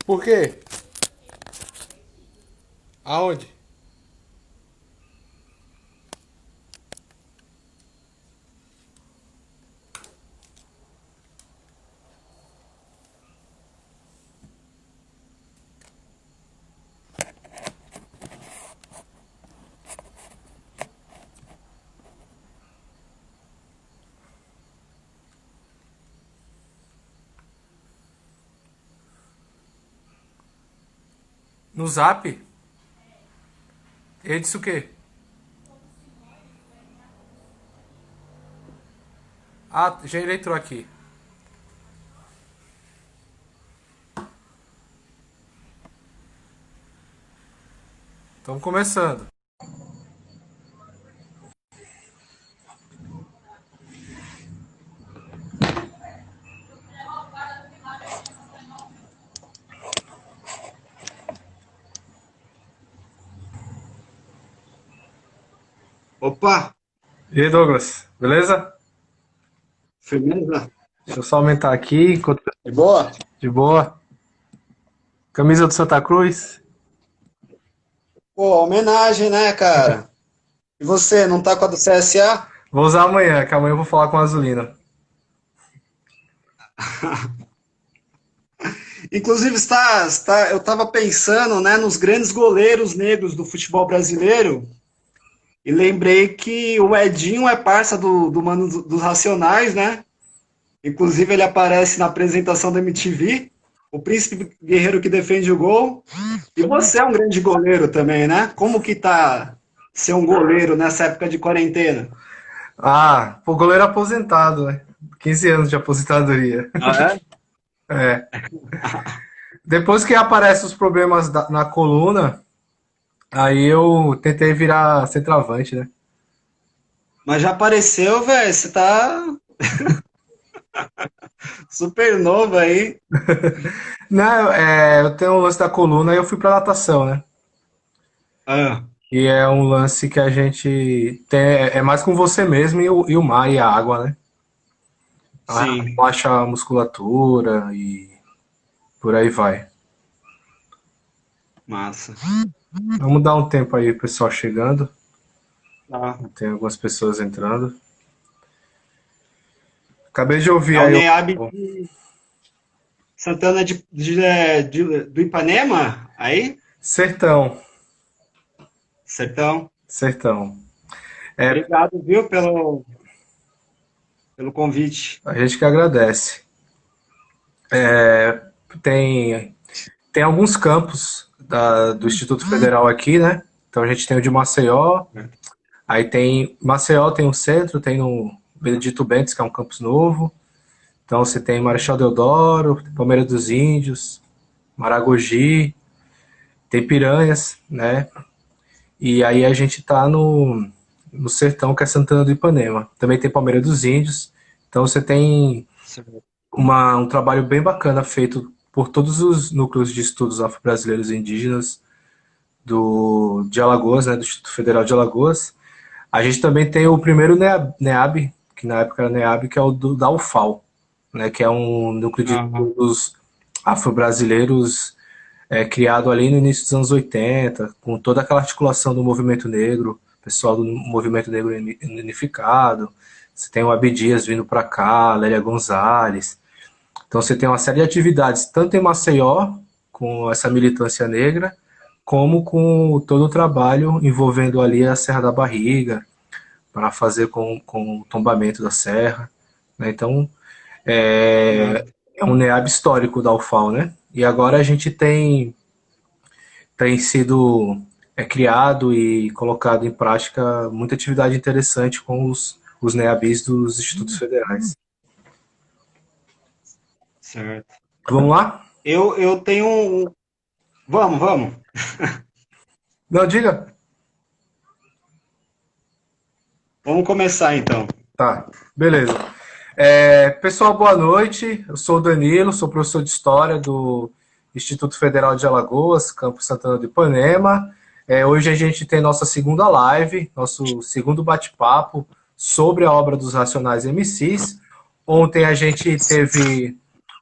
Por quê? Aonde? No Zap? Ele disse o quê? Ah, já ele entrou aqui. Estamos começando. Opa, E aí, Douglas, beleza? firmeza? Deixa eu só aumentar aqui, enquanto... De boa? De boa. Camisa do Santa Cruz. Pô, homenagem, né, cara? E você, não tá com a do CSA? Vou usar amanhã, que amanhã eu vou falar com a Azulina. Inclusive, eu tava pensando, né, nos grandes goleiros negros do futebol brasileiro e lembrei que o Edinho é parça do Mano dos Racionais, né? Inclusive, ele aparece na apresentação da MTV, o príncipe guerreiro que defende o gol. E você é um grande goleiro também, né? Como que tá ser um goleiro nessa época de quarentena? Ah, pô, goleiro aposentado, né? 15 anos de aposentadoria. Ah, É. Depois que aparecem os problemas na coluna, aí eu tentei virar centroavante, né? mas já apareceu, velho. Você tá super novo aí. Não, eu tenho um lance da coluna e eu fui pra natação, né? Ah, E é um lance que a gente tem, é mais com você mesmo e o mar e a água, né? sim, Relaxa a musculatura e por aí vai. massa. Vamos dar um tempo aí, pessoal chegando. Tá. Tem algumas pessoas entrando. Acabei de ouvir É o aí NEAB de Santana do Ipanema? Aí? Sertão. Sertão. Sertão. É, Obrigado, viu, pelo convite. a gente que agradece. Tem, tem alguns campos do Instituto Federal aqui, né? Então a gente tem o de Maceió, aí tem Maceió, tem um centro, tem no Benedito Bentes, que é um campus novo. Então você tem Marechal Deodoro, Palmeira dos Índios, Maragogi, tem Piranhas, né? E aí a gente tá no sertão, que é Santana do Ipanema. Também tem Palmeira dos Índios. Então você tem um trabalho bem bacana feito por todos os núcleos de estudos afro-brasileiros e indígenas de Alagoas, né, do Instituto Federal de Alagoas. A gente também tem o primeiro NEAB, que na época era NEAB, que é o da UFAL, né, que é um núcleo de Aham, estudos afro-brasileiros criado ali no início dos anos 80, com toda aquela articulação do movimento negro, pessoal do movimento negro unificado. Você tem o Abdias vindo para cá, Lélia Gonzalez. Então você tem uma série de atividades, tanto em Maceió, com essa militância negra, como com todo o trabalho envolvendo ali a Serra da Barriga, para fazer com o tombamento da serra. Né? Então, é, aham. é um NEAB histórico da UFAL, né? E agora a gente tem sido criado e colocado em prática muita atividade interessante com os NEABs dos institutos federais. Certo. Vamos lá? Eu tenho Vamos, vamos. Não, diga. Vamos começar então. Tá, beleza. Pessoal, boa noite. Eu sou o Danilo, sou professor de História do Instituto Federal de Alagoas, campus Santana do Ipanema. Hoje a gente tem nossa segunda live, nosso segundo bate-papo sobre a obra dos Racionais MCs. Ontem a gente teve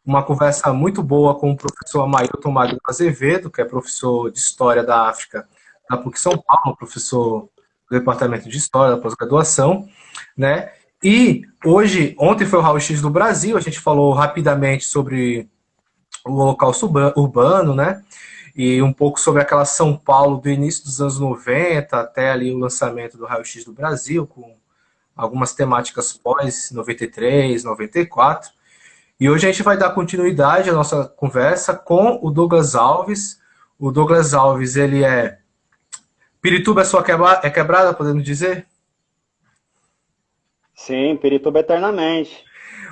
uma conversa muito boa com o professor Amailton Magno Azevedo, que é professor de História da África da PUC São Paulo, professor do Departamento de História da pós-graduação, né? E ontem foi o Raio-X do Brasil, a gente falou rapidamente sobre o Holocausto Urbano, né? E um pouco sobre aquela São Paulo do início dos anos 90 até ali o lançamento do Raio-X do Brasil, com algumas temáticas pós 93, 94. E hoje a gente vai dar continuidade à nossa conversa com o Douglas Alves. O Douglas Alves, ele é Pirituba é sua quebrada, podemos dizer? Sim, Pirituba eternamente.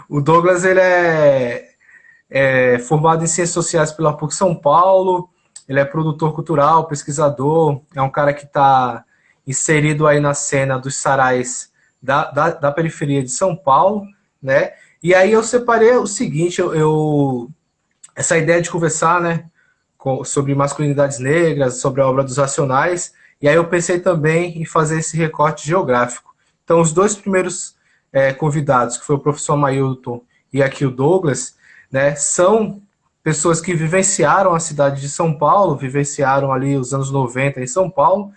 O Douglas, ele é formado em Ciências Sociais pela PUC São Paulo, ele é produtor cultural, pesquisador, é um cara que está inserido aí na cena dos sarais da periferia de São Paulo, né? E aí eu separei o seguinte, essa ideia de conversar, né, sobre masculinidades negras, sobre a obra dos Racionais, e aí eu pensei também em fazer esse recorte geográfico. Então, os dois primeiros convidados, que foi o professor Amailton e aqui o Douglas, né, são pessoas que vivenciaram a cidade de São Paulo, vivenciaram ali os anos 90 em São Paulo,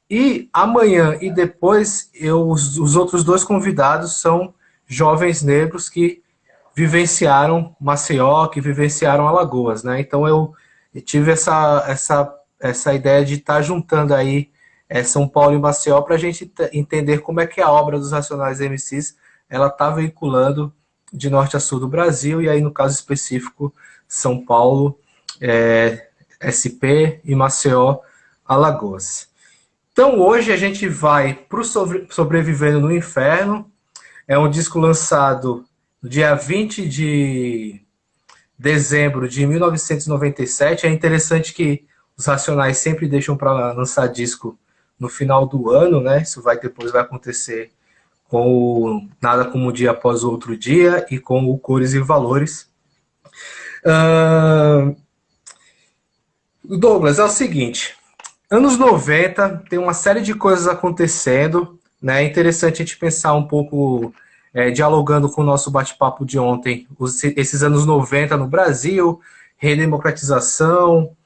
e amanhã e depois os outros dois convidados são jovens negros que vivenciaram Maceió, que vivenciaram Alagoas, né? Então eu tive essa ideia de estar juntando aí São Paulo e Maceió para a gente entender como é que a obra dos Racionais MCs ela está veiculando de norte a sul do Brasil, e aí no caso específico São Paulo, SP e Maceió, Alagoas. Então hoje a gente vai para o Sobrevivendo no Inferno. É um disco lançado no dia 20 de dezembro de 1997. É interessante que os Racionais sempre deixam para lançar disco no final do ano, né? Isso depois vai acontecer com o Nada Como Um Dia Após o Outro Dia e com o Cores e Valores. Douglas, é o seguinte, anos 90 tem uma série de coisas acontecendo, né? É interessante a gente pensar um pouco, dialogando com o nosso bate-papo de ontem, esses anos 90 no Brasil, redemocratização,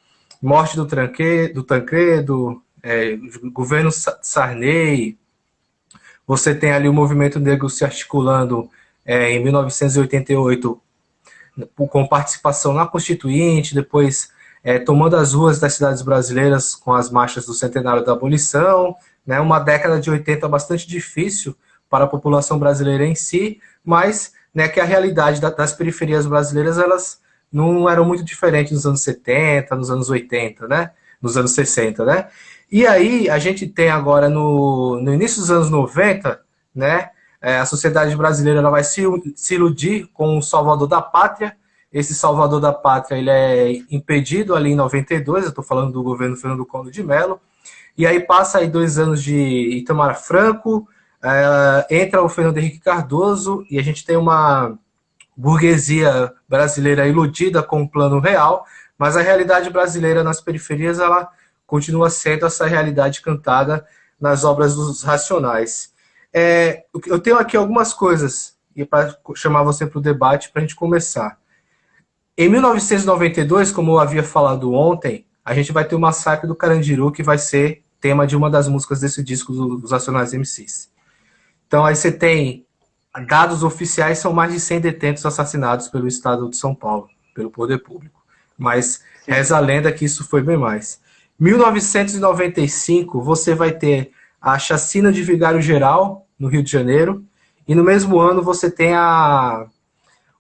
morte do Tancredo, governo Sarney, você tem ali o movimento negro se articulando em 1988 com participação na Constituinte, depois tomando as ruas das cidades brasileiras com as marchas do centenário da abolição, né, uma década de 80 bastante difícil para a população brasileira em si, mas né, que a realidade das periferias brasileiras elas não eram muito diferentes nos anos 70, nos anos 80, né, nos anos 60, né? E aí a gente tem agora no início dos anos 90, né, a sociedade brasileira ela vai se iludir com o Salvador da Pátria. Esse Salvador da Pátria ele é impedido ali em 92, eu estou falando do governo Fernando Collor de Mello, e aí passa aí 2 anos de Itamar Franco, entra o Fernando Henrique Cardoso, e a gente tem uma burguesia brasileira iludida com o Plano Real, mas a realidade brasileira nas periferias ela continua sendo essa realidade cantada nas obras dos Racionais. Eu tenho aqui algumas coisas para chamar você para o debate para a gente começar. Em 1992, como eu havia falado ontem, a gente vai ter o Massacre do Carandiru, que vai ser tema de uma das músicas desse disco dos Racionais MCs. Então aí você tem, dados oficiais, são mais de 100 detentos assassinados pelo Estado de São Paulo, pelo poder público. Mas reza a lenda que isso foi bem mais. 1995, você vai ter a chacina de Vigário Geral, no Rio de Janeiro, e no mesmo ano você tem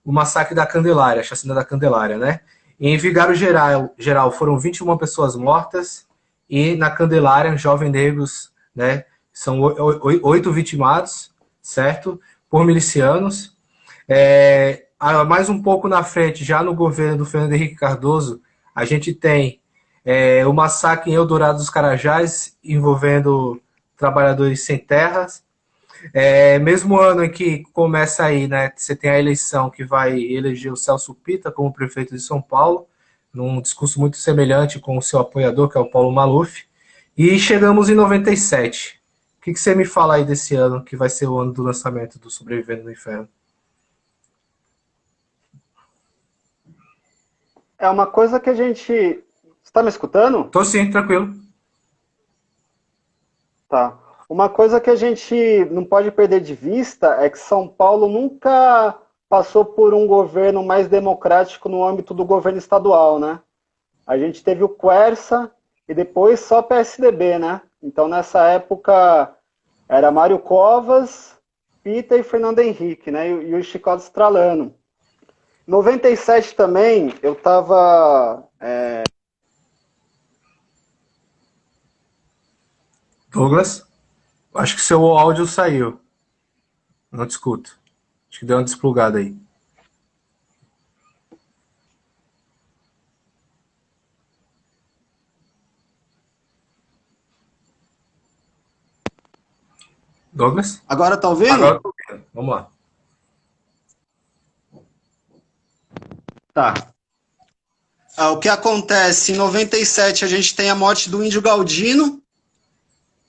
o massacre da Candelária, a chacina da Candelária, né? Em Vigário Geral foram 21 pessoas mortas, e na Candelária, jovens negros, né? São 8 vitimados, certo? Por milicianos. Mais um pouco na frente, já no governo do Fernando Henrique Cardoso, a gente tem o massacre em Eldorado dos Carajás, envolvendo trabalhadores sem terras. Mesmo ano em que começa aí, né, você tem a eleição que vai eleger o Celso Pitta como prefeito de São Paulo, num discurso muito semelhante com o seu apoiador, que é o Paulo Maluf, e chegamos em 97. O que você me fala aí desse ano, que vai ser o ano do lançamento do Sobrevivendo no Inferno? É uma coisa que a gente... Você está me escutando? Tô sim, tranquilo. Tá. Uma coisa que a gente não pode perder de vista é que São Paulo nunca passou por um governo mais democrático no âmbito do governo estadual, né? A gente teve o Quercia e depois só PSDB, né? Então, nessa época, era Mário Covas, Pita e Fernando Henrique, né? E o Chicote Stralano. Em 97 também, eu estava... Douglas, acho que seu áudio saiu. Não te escuto. Acho que deu uma desplugada aí. Douglas? Agora tá ouvindo? Agora eu tô ouvindo. Vamos lá. Tá. O que acontece? Em 97 a gente tem a morte do Índio Galdino,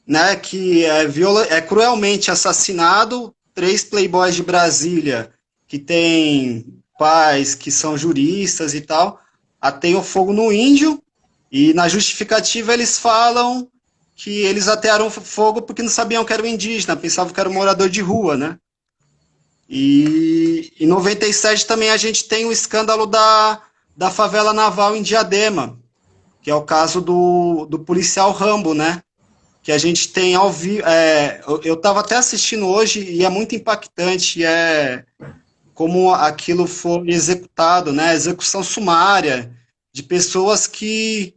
né, que é cruelmente assassinado. 3 playboys de Brasília, que tem pais que são juristas e tal, ateiam fogo no índio, e na justificativa eles falam que eles atearam fogo porque não sabiam que era um indígena, pensavam que era um morador de rua, né? E em 97 também a gente tem o escândalo da favela naval em Diadema, que é o caso do policial Rambo, né? Que a gente tem ao vivo. Eu estava até assistindo hoje e é muito impactante como aquilo foi executado, né? Execução sumária de pessoas que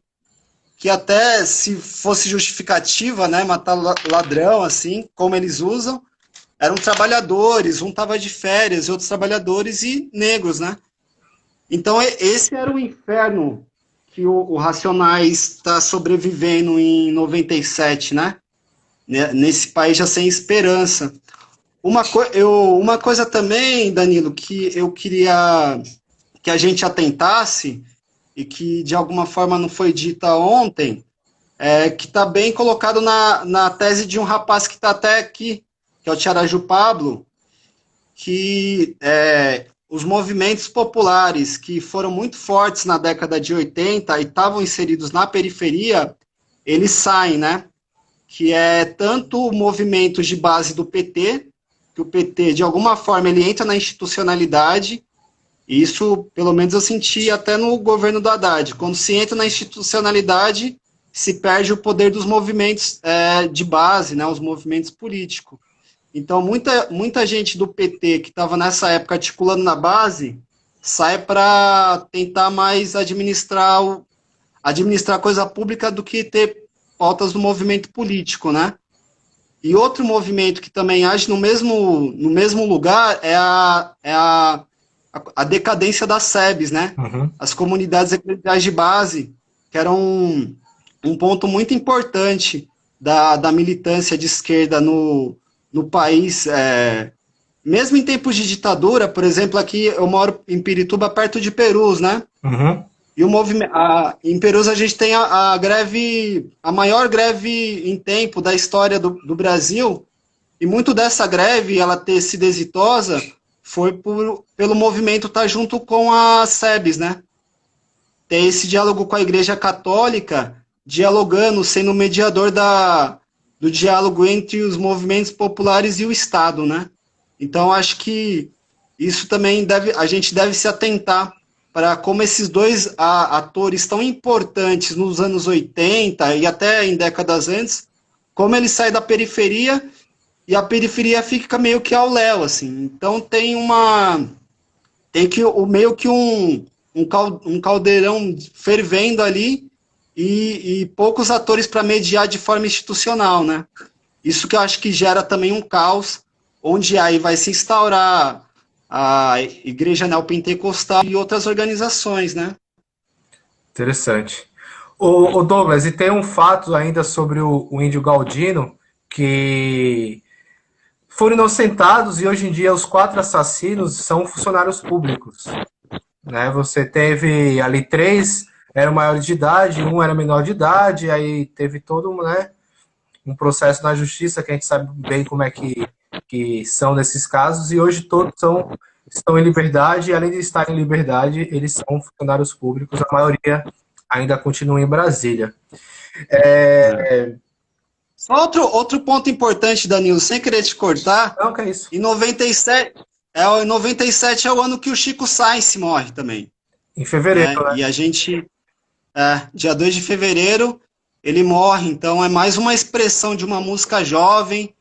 até se fosse justificativa, né? Matar ladrão, assim, como eles usam, eram trabalhadores, um estava de férias, outros trabalhadores e negros, né? Então esse era o inferno que o Racionais está sobrevivendo em 97, né? Nesse país já sem esperança. Uma coisa também, Danilo, que eu queria que a gente atentasse, e que de alguma forma não foi dita ontem, que está bem colocado na tese de um rapaz que está até aqui, que é o Tiaraju Pablo, que os movimentos populares que foram muito fortes na década de 80 e estavam inseridos na periferia, eles saem, né? Que é tanto movimentos de base do PT, que o PT, de alguma forma, ele entra na institucionalidade, e isso, pelo menos, eu senti até no governo do Haddad. Quando se entra na institucionalidade, se perde o poder dos movimentos de base, né? Os movimentos políticos. Então, muita gente do PT que estava nessa época articulando na base sai para tentar mais administrar coisa pública do que ter pautas do movimento político, né? E outro movimento que também age no mesmo lugar é a decadência das SEBs, né? Uhum. As comunidades eclesiais de base, que eram um ponto muito importante da militância de esquerda no país, mesmo em tempos de ditadura. Por exemplo, aqui eu moro em Pirituba, perto de Perus, né? Uhum. E o movimento, em Perus a gente tem a maior greve em tempo da história do Brasil, e muito dessa greve, ela ter sido exitosa, foi pelo movimento estar junto com as SEBs, né? Ter esse diálogo com a Igreja Católica, dialogando, sendo mediador do diálogo entre os movimentos populares e o Estado, né? Então, acho que isso também a gente deve se atentar para como esses dois atores tão importantes nos anos 80 e até em décadas antes, como eles saem da periferia e a periferia fica meio que ao léu, assim. Então tem meio que um caldeirão fervendo ali e poucos atores para mediar de forma institucional, né? Isso que eu acho que gera também um caos, onde aí vai se instaurar a Igreja Neopentecostal e outras organizações, né? Interessante. O Douglas, e tem um fato ainda sobre o índio Galdino, que foram inocentados e hoje em dia os 4 assassinos são funcionários públicos. Né? Você teve ali 3 eram maiores de idade, 1 era menor de idade, aí teve todo um processo na justiça que a gente sabe bem como é que são nesses casos, e hoje todos são estão em liberdade, e além de estarem em liberdade, eles são funcionários públicos, a maioria ainda continua em Brasília. Só outro ponto importante, Danilo, sem querer te cortar, Não, que é isso. em 97, em 97 é o ano que o Chico Science morre também. Em fevereiro, né? E a gente, dia 2 de fevereiro, ele morre, então é mais uma expressão de uma música jovem,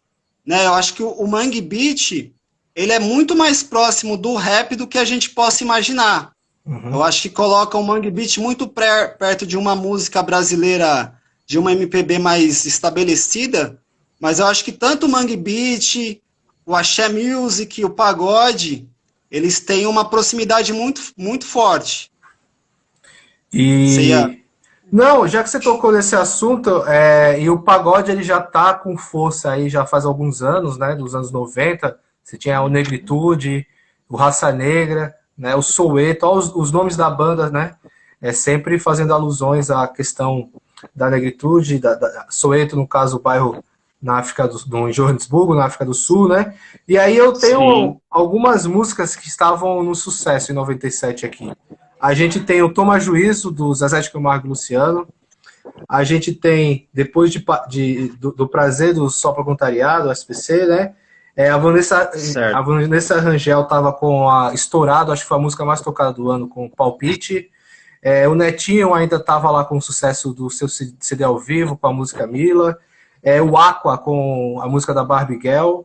né? Eu acho que o Mangue Beat, ele é muito mais próximo do rap do que a gente possa imaginar. Eu acho que coloca o Mangue Beat muito perto de uma música brasileira, de uma MPB mais estabelecida, mas eu acho que tanto o Mangue Beat, o Axé Music, o pagode, eles têm uma proximidade muito, muito forte. E não, já que você tocou nesse assunto, e o pagode ele já tá com força aí já faz alguns anos, né? Dos anos 90. Você tinha o Negritude, o Raça Negra, né? O Soweto, os nomes da banda, né? Sempre fazendo alusões à questão da negritude, da Soweto, no caso, o bairro na África em Johannesburgo, na África do Sul, né? E aí eu tenho algumas músicas que estavam no sucesso em 97 aqui. A gente tem o Toma Juízo, do Zezé de Camargo e Luciano. A gente tem, depois do Prazer do Só Pra Voluntariado, SPC, né? A Vanessa Rangel estava com a Estourado, acho que foi a música mais tocada do ano, com Palpite. O Netinho ainda estava lá com o sucesso do seu CD ao vivo, com a música Mila. O Aqua, com a música da Barbie Girl.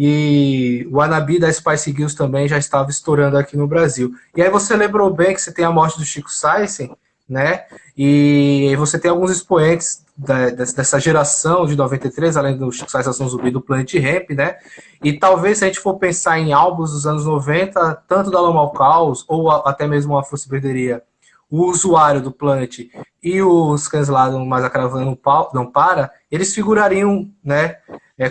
E o Anabi da Spice Girls também já estava estourando aqui no Brasil. E aí você lembrou bem que você tem a morte do Chico Saisen, né? E você tem alguns expoentes dessa geração de 93, além do Chico Saisen Ação Zumbi, do Planet Hemp, né? E talvez, se a gente for pensar em álbuns dos anos 90, tanto da Lama ao Caos, ou até mesmo a Força Perderia, o Usuário do Planet e os Cães Ladram, Mas a Caravana Não Para, eles figurariam, né,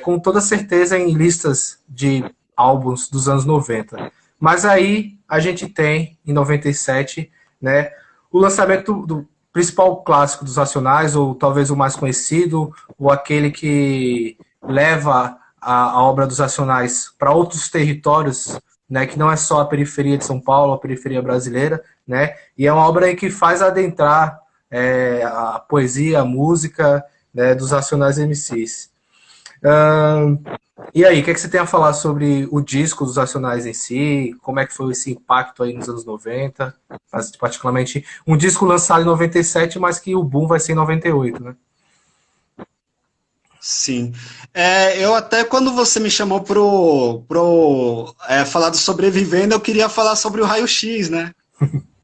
com toda certeza em listas de álbuns dos anos 90. Mas aí a gente tem, em 97, né, o lançamento do principal clássico dos Racionais, ou talvez o mais conhecido, ou aquele que leva a obra dos Racionais para outros territórios, né, que não é só a periferia de São Paulo, a periferia brasileira, né, e é uma obra que faz adentrar a poesia, a música, né, dos Racionais MCs. E aí, o que você tem a falar sobre o disco dos Racionais em si? Como é que foi esse impacto aí nos anos 90? Particularmente, um disco lançado em 97, mas que o boom vai ser em 98, né? Sim. Eu até, quando você me chamou falar do Sobrevivendo, eu queria falar sobre o Raio-X, né?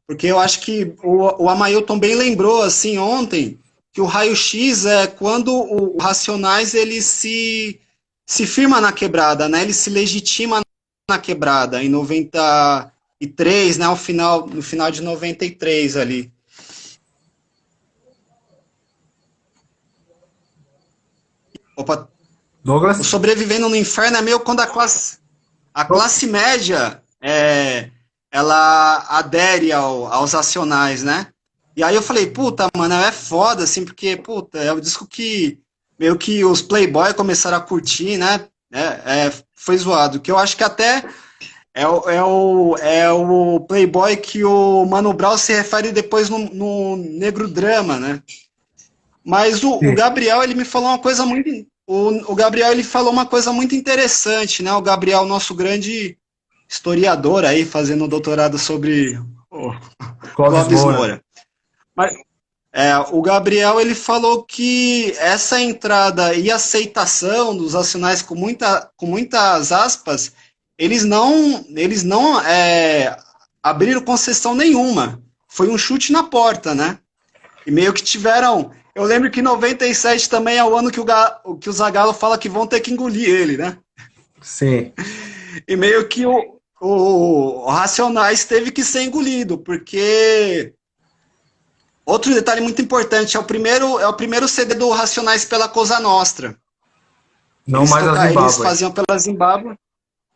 Porque eu acho que o Amailton bem lembrou, assim, ontem, que o Raio-X é quando o Racionais, ele se firma na quebrada, né? Ele se legitima na quebrada, em 93, né? No final de 93 ali. Opa. Douglas? O Sobrevivendo no Inferno é meio quando a classe média ela adere aos Racionais, né? E aí eu falei, puta, mano, é foda, assim, porque, puta, é o disco que meio que os Playboy começaram a curtir, né? Foi zoado. Que eu acho que até é o Playboy que o Mano Brown se refere depois no Negro Drama, né? Mas o Gabriel, ele me falou uma coisa muito... O Gabriel, ele falou uma coisa muito interessante, né? O Gabriel, nosso grande historiador aí, fazendo um doutorado sobre Clóvis Moura. Mas, o Gabriel, ele falou que essa entrada e aceitação dos Racionais com muitas aspas, eles não abriram concessão nenhuma. Foi um chute na porta, né? E meio que tiveram... Eu lembro que 97 também é o ano que o Zagallo fala que vão ter que engolir ele, né? Sim. E meio que o Racionais teve que ser engolido, porque... Outro detalhe muito importante, é o primeiro CD do Racionais pela Cosa Nostra. Não mais a Zimbábue. Eles faziam pela Zimbábue.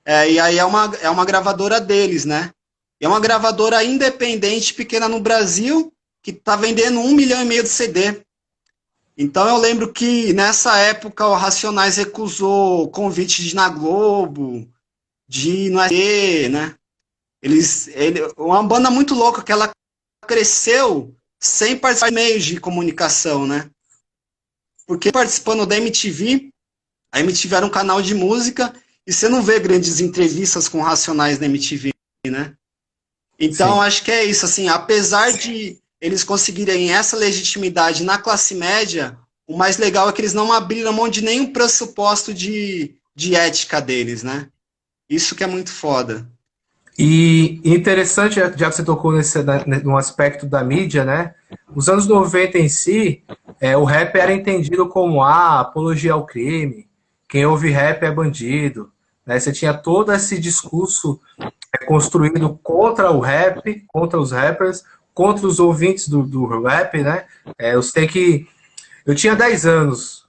E aí é uma gravadora deles, né? E é uma gravadora independente, pequena no Brasil, que tá vendendo 1,5 milhão de CD. Então eu lembro que nessa época o Racionais recusou convite de ir na Globo, de ir no SBT, né? Uma banda muito louca que ela cresceu sem participar de meios de comunicação, né? Porque participando da MTV, a MTV era um canal de música e você não vê grandes entrevistas com Racionais na MTV, né? Então, Sim. acho que é isso, assim, apesar de eles conseguirem essa legitimidade na classe média, o mais legal é que eles não abriram mão de nenhum pressuposto de ética deles, né? Isso que é muito foda. E interessante, já que você tocou no aspecto da mídia, né? Os anos 90 em si, o rap era entendido como apologia ao crime, quem ouve rap é bandido, né? Você tinha todo esse discurso construído contra o rap, contra os rappers, contra os ouvintes do rap, né? Eu tinha 10 anos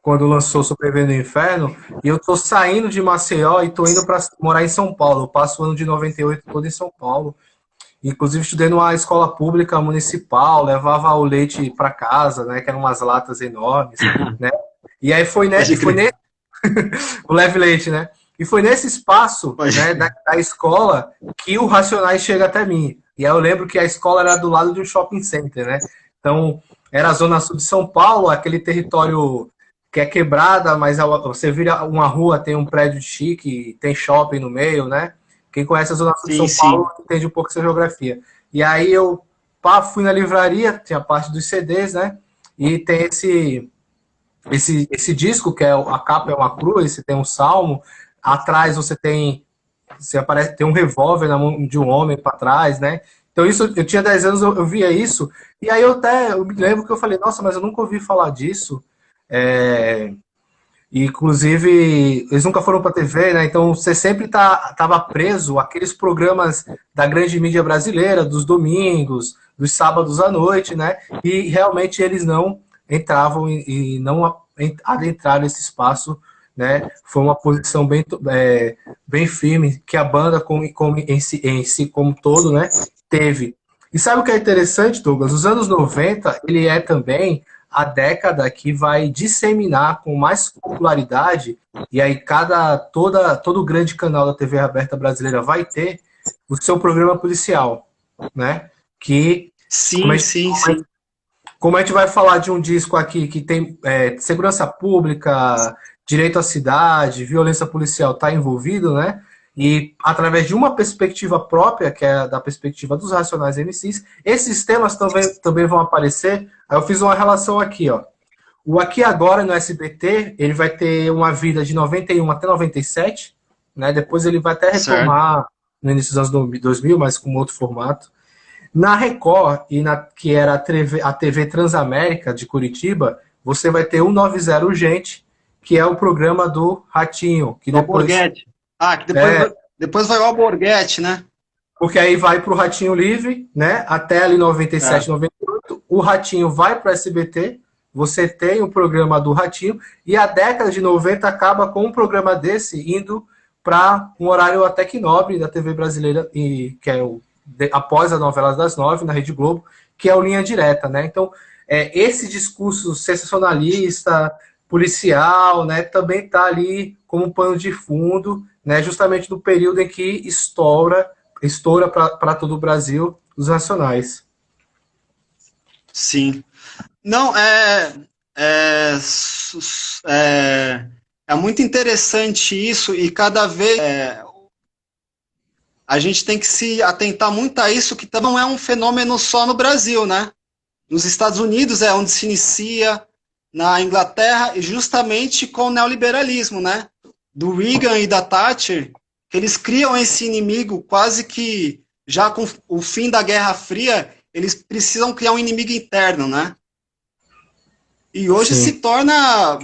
quando lançou Sobrevivendo no Inferno, e eu tô saindo de Maceió e tô indo para morar em São Paulo. Eu passo o ano de 98 todo em São Paulo. Inclusive estudei numa escola pública municipal, levava o leite para casa, né, que eram umas latas enormes, né? E aí Pode foi crer. nesse o leve leite, né? E foi nesse espaço, Pode... né, da escola que o Racionais chega até mim. E aí eu lembro que a escola era do lado de um shopping center, né? Então, era a zona sul de São Paulo, aquele território que é quebrada, mas você vira uma rua, tem um prédio chique, tem shopping no meio, né? Quem conhece a zona sul de Sim, São Paulo sim. entende um pouco essa geografia. E aí eu fui na livraria, tinha a parte dos CDs, né? E tem esse disco, que a capa é uma cruz, você tem um salmo, atrás tem um revólver na mão de um homem para trás, né? Então isso, eu tinha 10 anos, eu via isso, e aí eu me lembro que eu falei, nossa, mas eu nunca ouvi falar disso. É, e, inclusive, eles nunca foram para TV, né? Então você sempre estava preso àqueles programas da grande mídia brasileira, dos domingos, dos sábados à noite, né? E realmente eles não entravam e não adentraram esse espaço, né? Foi uma posição bem firme que a banda em si como todo, né? Teve. E sabe o que é interessante, Douglas? Os anos 90 ele é também a década que vai disseminar com mais popularidade, e aí todo grande canal da TV aberta brasileira vai ter o seu programa policial, né? Que, como a Sim, gente, sim, sim. como a gente vai falar de um disco aqui que tem segurança pública, direito à cidade, violência policial está envolvido, né? E através de uma perspectiva própria, que é a da perspectiva dos Racionais MCs, esses temas também vão aparecer. Aí eu fiz uma relação aqui, ó. O Aqui Agora no SBT, ele vai ter uma vida de 91 até 97, né? Depois ele vai até Certo. retomar no início dos anos 2000, mas com outro formato. Na Record, que era a TV Transamérica de Curitiba, você vai ter o 190 Urgente, que é o programa do Ratinho, que Do depois. Alborguete. Ah, que É, depois vai o Alborguete, né? porque aí vai para o Ratinho Livre, né? Até ali É. 97, 98. O Ratinho vai para o SBT, você tem o programa do Ratinho, e a década de 90 acaba com um programa desse indo para um horário até que nobre da TV brasileira, que é após a novela das 9 na Rede Globo, que é o Linha Direta, né? Então, esse discurso sensacionalista, policial, né, também está ali como pano de fundo, né, justamente no período em que estoura para todo o Brasil os nacionais. Sim. Não, é, é, é muito interessante isso e cada vez a gente tem que se atentar muito a isso, que também não é um fenômeno só no Brasil, né? Nos Estados Unidos é onde se inicia, na Inglaterra, e justamente com o neoliberalismo, né? Do Reagan e da Thatcher, que eles criam esse inimigo quase que já com o fim da Guerra Fria, eles precisam criar um inimigo interno, né? E hoje se Sim, torna.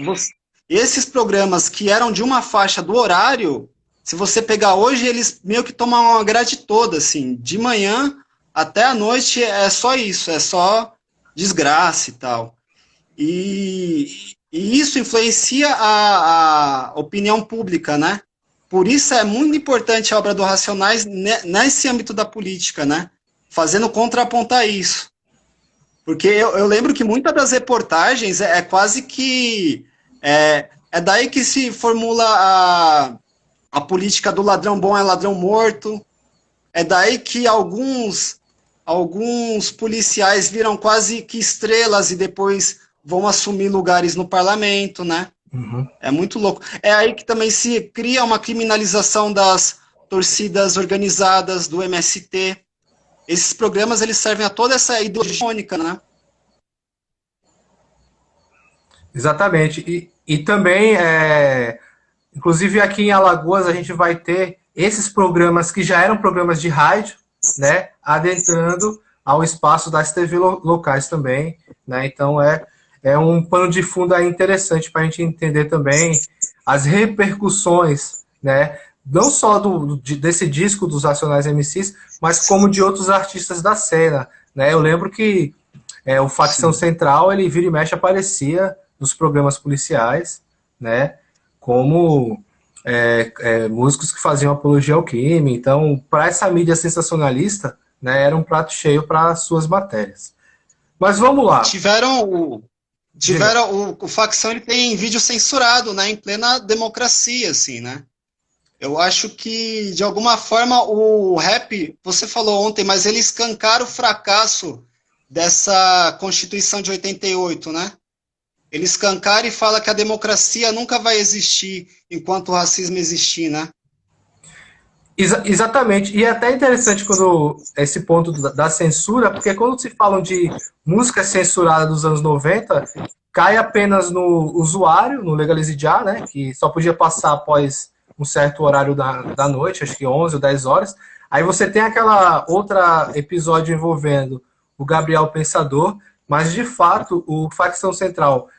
Esses programas que eram de uma faixa do horário, se você pegar hoje, eles meio que tomam uma grade toda, assim. De manhã até a noite é só isso, é só desgraça e tal. E isso influencia a opinião pública, né? Por isso é muito importante a obra do Racionais nesse âmbito da política, né? Fazendo contrapontar isso. Porque eu lembro que muitas das reportagens é quase que. É daí que se formula a política do ladrão bom é ladrão morto, É daí que alguns policiais viram quase que estrelas e depois vão assumir lugares no parlamento, né? Uhum. É muito louco. É aí que também se cria uma criminalização das torcidas organizadas, do MST. Esses programas, eles servem a toda essa ideologia, né? Exatamente. E também, inclusive aqui em Alagoas, a gente vai ter esses programas que já eram programas de rádio, né, adentrando ao espaço das TV locais também, né? Então é um pano de fundo aí interessante para a gente entender também as repercussões, né? Não só desse disco dos Racionais MCs, mas como de outros artistas da cena, né? Eu lembro que o Facção Sim. Central, ele vira e mexe aparecia nos programas policiais, né? Como músicos que faziam apologia ao crime. Então, para essa mídia sensacionalista, né, era um prato cheio para suas matérias. Mas vamos lá. O Facção, ele tem vídeo censurado, né, em plena democracia, assim, né? Eu acho que, de alguma forma, o rap, você falou ontem, mas ele escancara o fracasso dessa Constituição de 88, né? Ele escancara e fala que a democracia nunca vai existir enquanto o racismo existir, né? Exatamente. E é até interessante quando esse ponto da censura, porque quando se falam de música censurada dos anos 90, cai apenas no usuário, no Legalize Já, né? Que só podia passar após um certo horário da noite, acho que 11 ou 10 horas. Aí você tem aquela outra episódio envolvendo o Gabriel Pensador, mas de fato o Facção Central,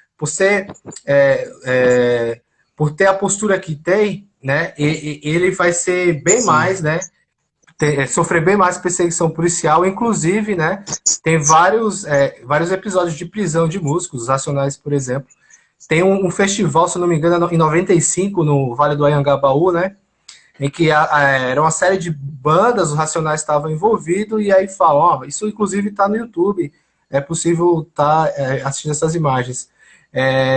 por ter a postura que tem, né, ele vai ser bem Sim. mais, né, sofrer bem mais perseguição policial, inclusive, né, tem vários episódios de prisão de músicos, os Racionais, por exemplo. Tem um festival, se não me engano, em 95, no Vale do Anhangabaú, né, em que era uma série de bandas, os Racionais estavam envolvidos, e aí falam, isso inclusive está no YouTube, é possível estar assistindo essas imagens.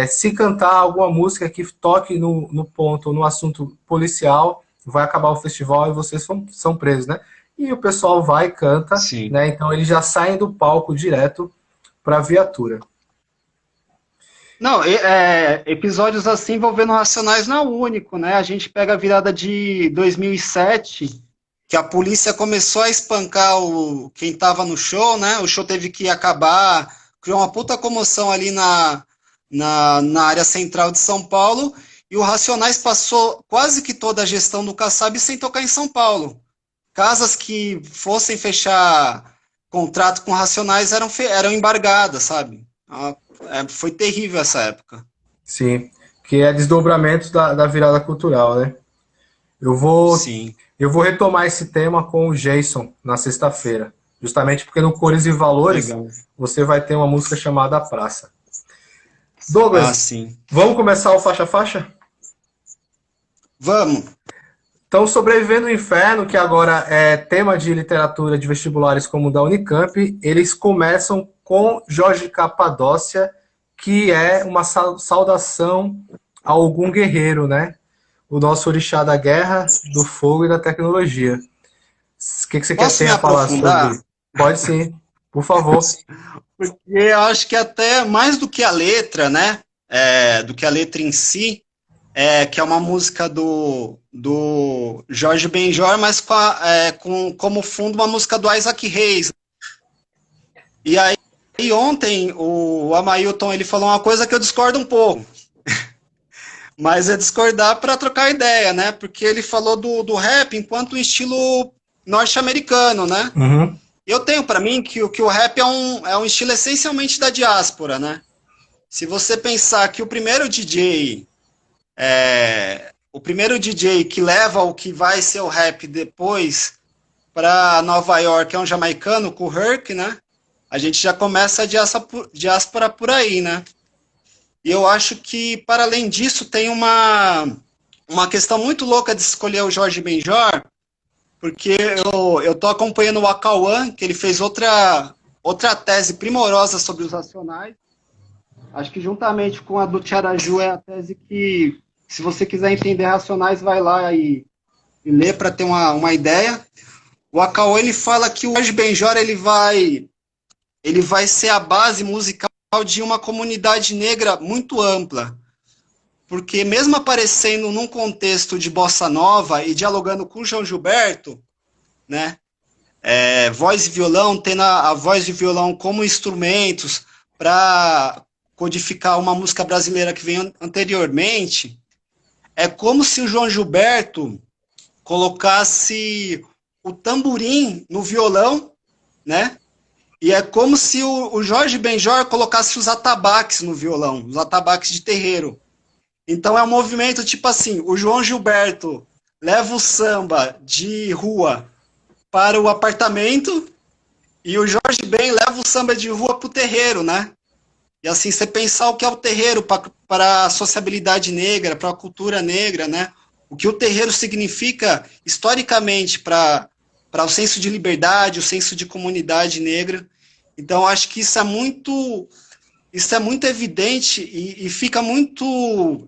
Se cantar alguma música que toque no ponto, no assunto policial, vai acabar o festival e vocês são presos, né? E o pessoal vai e canta, Sim. né? Então eles já saem do palco direto para a viatura. Não, episódios assim envolvendo Racionais não é o único, né? A gente pega a virada de 2007, que a polícia começou a espancar quem estava no show, né? O show teve que acabar, criou uma puta comoção ali na área central de São Paulo, e o Racionais passou quase que toda a gestão do Kassab sem tocar em São Paulo. Casas que fossem fechar contrato com Racionais eram embargadas, sabe? Foi terrível essa época. Sim, que é desdobramento da virada cultural, né? Sim. Eu vou retomar esse tema com o Jason na sexta-feira, justamente porque no Cores e Valores Legal. você vai ter uma música chamada A Praça. Douglas, sim. Vamos começar o faixa-faixa? Vamos. Então, Sobrevivendo ao Inferno, que agora é tema de literatura de vestibulares como o da Unicamp, eles começam com Jorge Capadócia, que é uma saudação a algum guerreiro, né? O nosso orixá da guerra, do fogo e da tecnologia. O que você tem a falar sobre? Pode sim, por favor. Porque eu acho que até mais do que a letra, né? Do que a letra em si, que é uma música do Jorge Benjor, mas como fundo uma música do Isaac Reis. E aí ontem o Amailton ele falou uma coisa que eu discordo um pouco. Mas é discordar para trocar ideia, né? Porque ele falou do rap enquanto um estilo norte-americano, né? Uhum. Eu tenho para mim que o rap é um estilo essencialmente da diáspora, né? Se você pensar que o primeiro DJ que leva o que vai ser o rap depois para Nova York é um jamaicano, com o Herc, né? A gente já começa a diáspora por aí, né? E eu acho que, para além disso, tem uma questão muito louca de escolher o Jorge Benjor, porque eu tô acompanhando o Acauã, que ele fez outra tese primorosa sobre os Racionais. Acho que juntamente com a do Tiaraju é a tese que, se você quiser entender Racionais, vai lá e ler para ter uma ideia. o Acauã, ele fala que o Jorge Benjor, ele vai ser a base musical de uma comunidade negra muito ampla. Porque mesmo aparecendo num contexto de bossa nova e dialogando com o João Gilberto, né, voz e violão, tendo a voz e violão como instrumentos para codificar uma música brasileira que veio anteriormente, é como se o João Gilberto colocasse o tamborim no violão, né? E é como se o Jorge Benjor colocasse os atabaques no violão, os atabaques de terreiro. Então é um movimento tipo assim, o João Gilberto leva o samba de rua para o apartamento e o Jorge Ben leva o samba de rua para o terreiro, né? E assim, você pensar o que é o terreiro para a sociabilidade negra, para a cultura negra, né? O que o terreiro significa historicamente para o senso de liberdade, o senso de comunidade negra. Então, acho que isso é muito evidente e fica muito...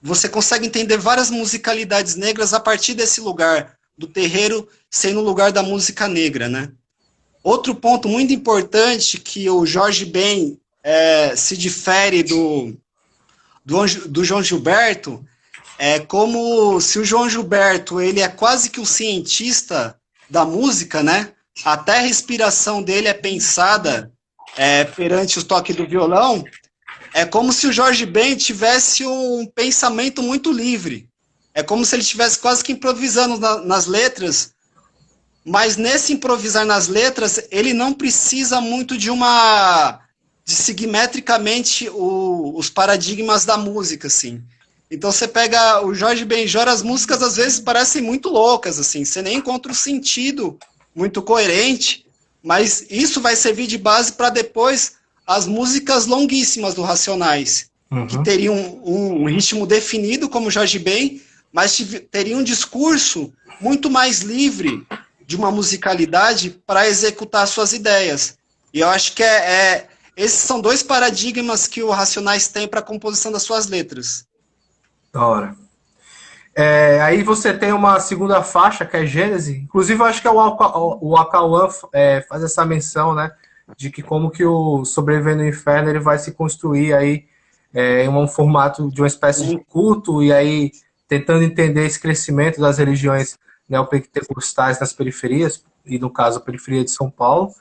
você consegue entender várias musicalidades negras a partir desse lugar, do terreiro sendo o lugar da música negra, né? Outro ponto muito importante que o Jorge Ben se difere do João Gilberto é como se o João Gilberto ele é quase que um cientista da música, né? Até a respiração dele é pensada perante o toque do violão. É como se o Jorge Ben tivesse um pensamento muito livre. É como se ele estivesse quase que improvisando nas letras, mas nesse improvisar nas letras, ele não precisa muito de seguir metricamente os paradigmas da música, assim. Então você pega o Jorge Benjor, as músicas às vezes parecem muito loucas, assim, você nem encontra um sentido muito coerente, mas isso vai servir de base para depois as músicas longuíssimas do Racionais, que teriam um ritmo definido, como o Jorge Ben, mas teriam um discurso muito mais livre de uma musicalidade para executar suas ideias. E eu acho que esses são dois paradigmas que o Racionais tem para a composição das suas letras. Da hora. Aí você tem uma segunda faixa, que é Gênese. Inclusive, eu acho que o Acauã faz essa menção, né? De que como que o Sobrevivendo no Inferno ele vai se construir aí em um formato de uma espécie de culto, e aí tentando entender esse crescimento das religiões neopentecostais nas periferias, e no caso a periferia de São Paulo,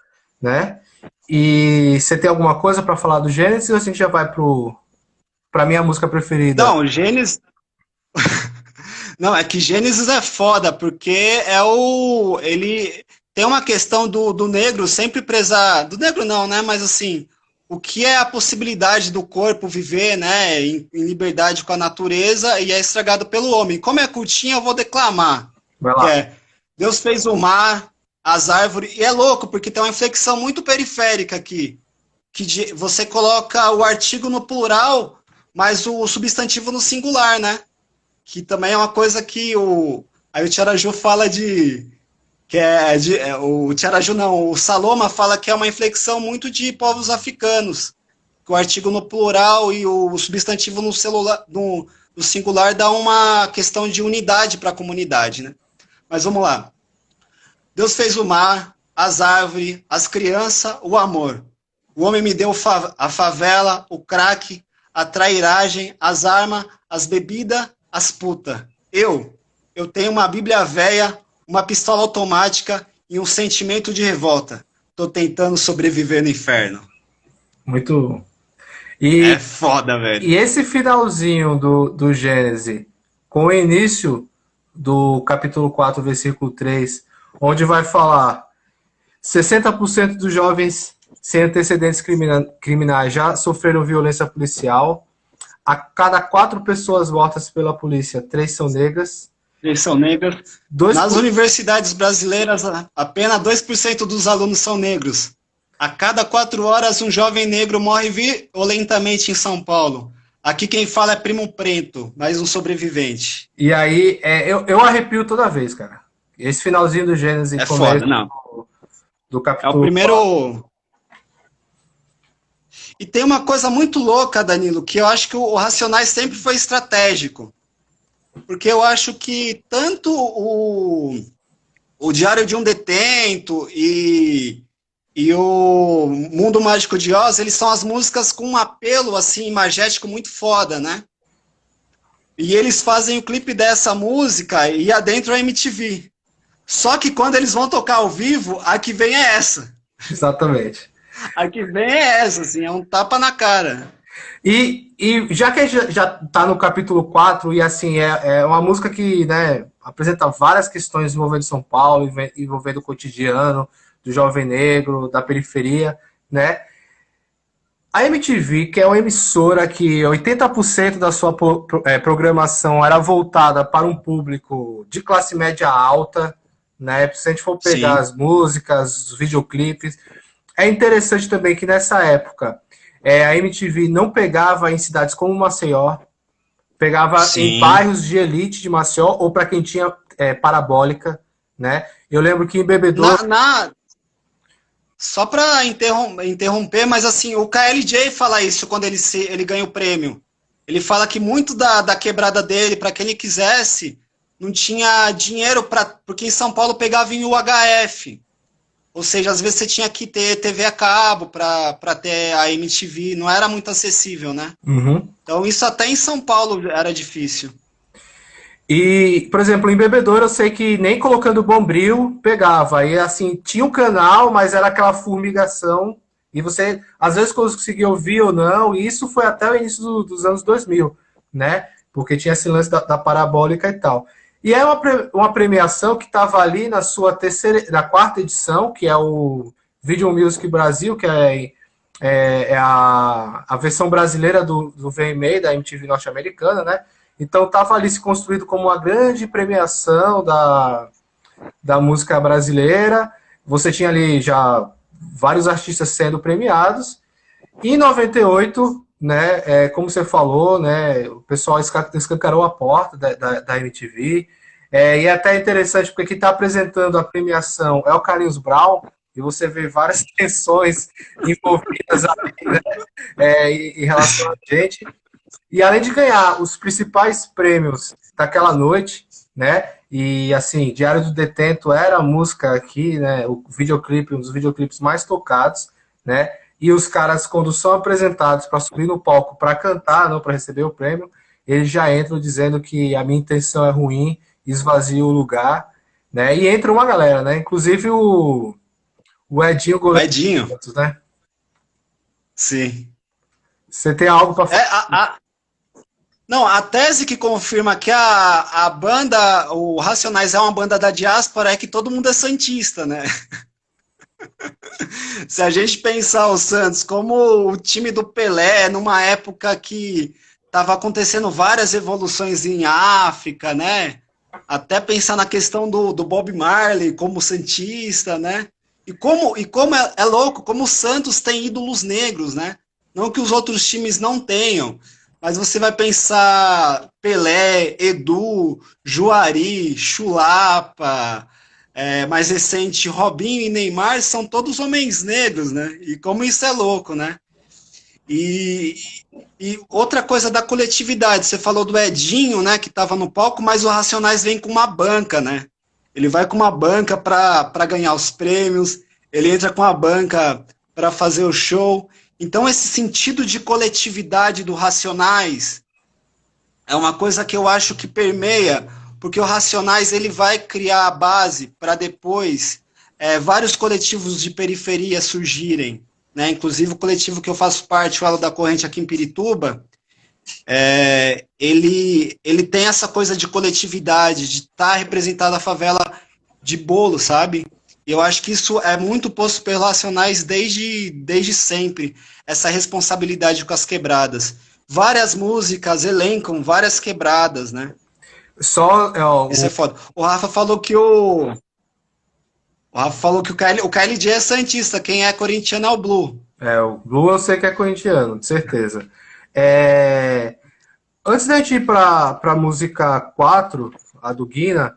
né? E você tem alguma coisa para falar do Gênesis, ou a gente já vai para minha música preferida? Não, Gênesis... Não, é que Gênesis é foda, porque ele tem uma questão do negro sempre prezar... Do negro não, né? Mas assim, o que é a possibilidade do corpo viver, né, em liberdade com a natureza e é estragado pelo homem. Como é curtinho, eu vou declamar. Vai lá. Deus fez o mar, as árvores, e é louco, porque tem uma inflexão muito periférica aqui, que você coloca o artigo no plural, mas o substantivo no singular, né? Que também é uma coisa que aí o Tiaraju fala o Tiaraju não, o Saloma fala que é uma inflexão muito de povos africanos, que o artigo no plural e o substantivo no singular dá uma questão de unidade para a comunidade, né? Mas vamos lá. Deus fez o mar, as árvores, as crianças, o amor. O homem me deu a favela, o crack, a trairagem, as armas, as bebidas, as putas. Eu tenho uma Bíblia velha, uma pistola automática e um sentimento de revolta. Tô tentando sobreviver no inferno. Muito... É foda, velho. E esse finalzinho do Gênesis, com o início do capítulo 4, versículo 3, onde vai falar 60% dos jovens sem antecedentes criminais já sofreram violência policial, a cada 4 pessoas mortas pela polícia, 3 são negras. 3 são negras. Nas universidades brasileiras, apenas 2% dos alunos são negros. A cada 4 horas, um jovem negro morre violentamente em São Paulo. Aqui quem fala é Primo Preto, mais um sobrevivente. E aí, eu arrepio toda vez, cara. Esse finalzinho do Gênesis... É foda, não. Do capítulo... É o primeiro... E tem uma coisa muito louca, Danilo, que eu acho que o Racionais sempre foi estratégico. Porque eu acho que tanto o Diário de um Detento e o Mundo Mágico de Oz, eles são as músicas com um apelo, assim, imagético muito foda, né? E eles fazem o clipe dessa música e adentro a MTV. Só que quando eles vão tocar ao vivo, a que vem é essa. Exatamente. A que vem é essa, assim, é um tapa na cara. E já que a gente já tá no capítulo 4 e assim, é uma música que, né, apresenta várias questões envolvendo São Paulo, envolvendo o cotidiano do jovem negro, da periferia, né? A MTV, que é uma emissora que 80% da sua programação era voltada para um público de classe média alta, né? Se a gente for pegar Sim. as músicas, os videoclipes, é interessante também que nessa época a MTV não pegava em cidades como Maceió, pegava em Sim. bairros de elite de Maceió ou para quem tinha parabólica, né? Eu lembro que em Bebedouro... Só para interromper, mas assim, o KLJ fala isso quando ele ganha o prêmio. Ele fala que muito da quebrada dele, para quem ele quisesse, não tinha dinheiro, porque em São Paulo pegava em UHF. Ou seja, às vezes você tinha que ter TV a cabo para ter a MTV, não era muito acessível, né? Uhum. Então isso até em São Paulo era difícil. E, por exemplo, em Bebedouro eu sei que nem colocando Bombril pegava. E assim, tinha um canal, mas era aquela formigação. E você, às vezes, conseguia ouvir ou não. E isso foi até o início dos anos 2000, né? Porque tinha esse lance da parabólica e tal. E é uma premiação que estava ali na sua na quarta edição, que é o Video Music Brasil, que é a versão brasileira do VMA, da MTV norte-americana, né? Então estava ali se construído como uma grande premiação da música brasileira. Você tinha ali já vários artistas sendo premiados. E em 98, né, como você falou, né, o pessoal escancarou a porta da MTV. E é até interessante porque quem está apresentando a premiação é o Carlinhos Brown, e você vê várias tensões envolvidas ali, né, em relação a gente. E além de ganhar os principais prêmios daquela noite, né? E assim, Diário do Detento era a música aqui, né? O videoclipe, um dos videoclipes mais tocados, né? E os caras, quando são apresentados para subir no palco para cantar, não para receber o prêmio, eles já entram dizendo que a minha intenção é ruim, esvazia o lugar, né? E entra uma galera, né? Inclusive o Edinho O goleiro, Edinho, né? sim. Você tem algo para falar? Não, a tese que confirma que a banda, o Racionais é uma banda da diáspora, é que todo mundo é santista, né? Se a gente pensar o Santos como o time do Pelé, numa época que estava acontecendo várias evoluções em África, né? Até pensar na questão do Bob Marley como santista, né? E como é louco, como o Santos tem ídolos negros, né? Não que os outros times não tenham, mas você vai pensar Pelé, Edu, Juari, Chulapa, mais recente, Robinho e Neymar, são todos homens negros, né? E como isso é louco, né? E outra coisa da coletividade, você falou do Edinho, né, que estava no palco, mas o Racionais vem com uma banca, né? Ele vai com uma banca para ganhar os prêmios, ele entra com a banca para fazer o show. Então, esse sentido de coletividade do Racionais é uma coisa que eu acho que permeia, porque o Racionais ele vai criar a base para depois vários coletivos de periferia surgirem, né? Inclusive o coletivo que eu faço parte, o Elo da Corrente aqui em Pirituba, ele tem essa coisa de coletividade, de estar representada a favela de bolo, sabe? E eu acho que isso é muito posto pelos Racionais desde sempre, essa responsabilidade com as quebradas. Várias músicas elencam várias quebradas, né? Isso é foda. O Rafa falou que o KLJ é santista, quem é corintiano é o Blue. O Blue eu sei que é corintiano, de certeza. Antes da gente ir para a música 4, a do Guina,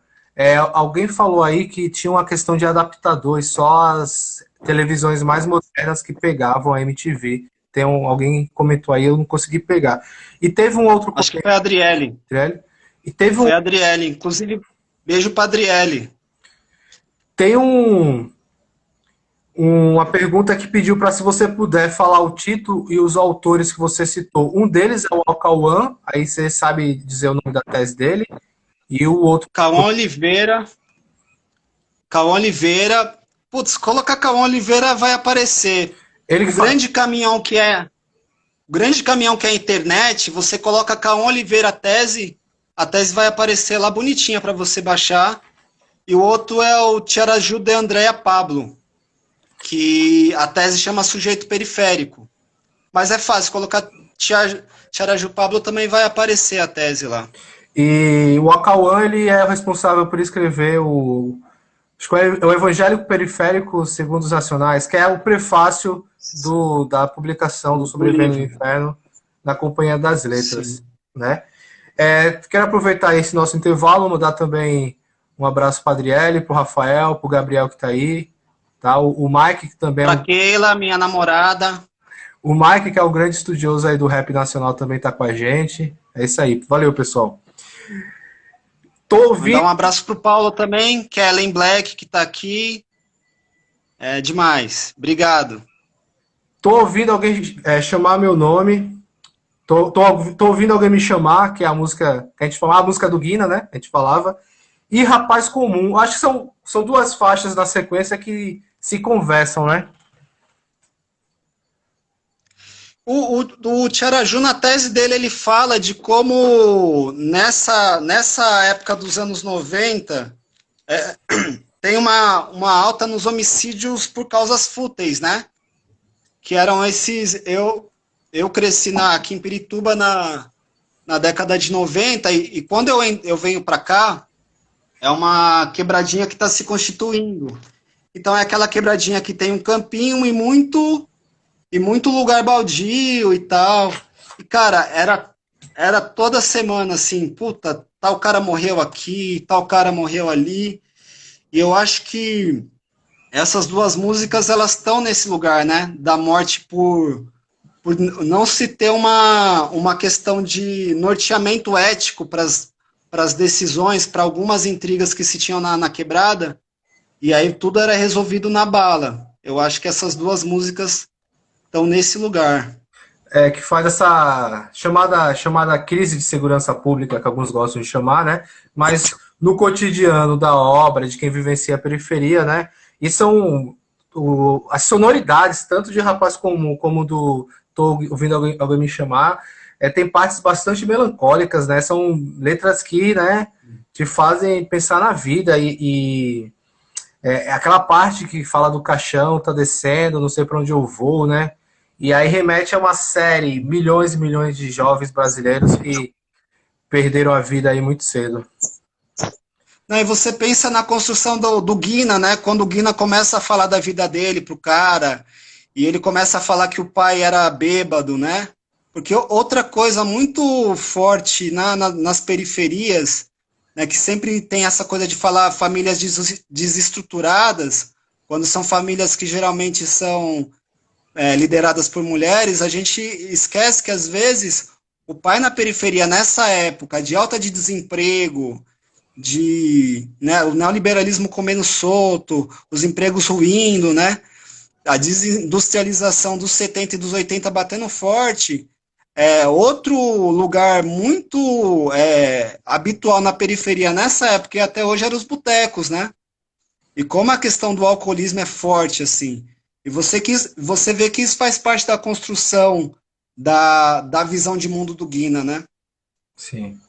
alguém falou aí que tinha uma questão de adaptadores, só as televisões mais modernas que pegavam a MTV. Alguém comentou aí, eu não consegui pegar. E teve um outro... Acho que foi a Adriele. E teve Foi a Adriele, inclusive, beijo pra Adriele. Tem uma pergunta que pediu para, se você puder falar o título e os autores que você citou. Um deles é o Al-Kawan, aí você sabe dizer o nome da tese dele, e o outro... Cauã Oliveira, putz, colocar Cauã Oliveira vai aparecer. Ele que O grande caminhão que é a internet, você coloca Cauã Oliveira a tese vai aparecer lá bonitinha para você baixar. E o outro é o Tiaraju de Andrea Pablo, que a tese chama Sujeito Periférico. Mas é fácil, colocar Tiaraju Pablo também vai aparecer a tese lá. E o Al-Kawan, ele é o responsável por escrever acho que é o Evangélico Periférico segundo os Nacionais, que é o prefácio da publicação do Sobrevivendo no Inferno na Companhia das Letras, né? Quero aproveitar esse nosso intervalo, mandar também um abraço para a Adriele, para o Rafael, para o Gabriel que está aí, tá? O Mike, que também Para Keila, minha namorada. O Mike, que é o grande estudioso aí do rap nacional, também está com a gente. É isso aí. Valeu, pessoal. Mandar um abraço pro Paulo também, que é Ellen Black, que tá aqui. É demais. Obrigado. Tô ouvindo alguém chamar meu nome. Tô ouvindo alguém me chamar, que é a música que a gente falava, a música do Guina, né? A gente falava. E Rapaz Comum. Acho que são duas faixas na sequência que se conversam, né? O Tiaraju, na tese dele, ele fala de como nessa época dos anos 90 tem uma alta nos homicídios por causas fúteis, né? Que eram esses... Eu cresci aqui em Pirituba na década de 90 e quando eu venho para cá, é uma quebradinha que está se constituindo. Então é aquela quebradinha que tem um campinho e muito lugar baldio e tal. E, cara, era toda semana assim, puta, tal cara morreu aqui, tal cara morreu ali. E eu acho que essas duas músicas, elas estão nesse lugar, né? Da morte por não se ter uma questão de norteamento ético para as decisões, para algumas intrigas que se tinham na quebrada. E aí tudo era resolvido na bala. Eu acho que essas duas músicas estão nesse lugar. Que faz essa chamada crise de segurança pública, que alguns gostam de chamar, né? Mas no cotidiano da obra, de quem vivencia a periferia, né? E são as sonoridades, tanto de Rapaz Comum como do Tô Ouvindo Alguém Me Chamar, tem partes bastante melancólicas, né? São letras que, né, te fazem pensar na vida e aquela parte que fala do caixão, tá descendo, não sei para onde eu vou, né? E aí remete a uma série, milhões e milhões de jovens brasileiros que perderam a vida aí muito cedo. Não, e você pensa na construção do Guina, né? Quando o Guina começa a falar da vida dele pro cara, e ele começa a falar que o pai era bêbado, né? Porque outra coisa muito forte nas periferias, né, que sempre tem essa coisa de falar famílias desestruturadas, quando são famílias que geralmente são lideradas por mulheres, a gente esquece que às vezes o pai na periferia, nessa época de alta de desemprego, né, o neoliberalismo comendo solto, os empregos ruindo, né, a desindustrialização dos 70 e dos 80 batendo forte, outro lugar muito habitual na periferia nessa época e até hoje eram os botecos, né? E como a questão do alcoolismo é forte, assim, e você vê que isso faz parte da construção da visão de mundo do Guina, né? Sim.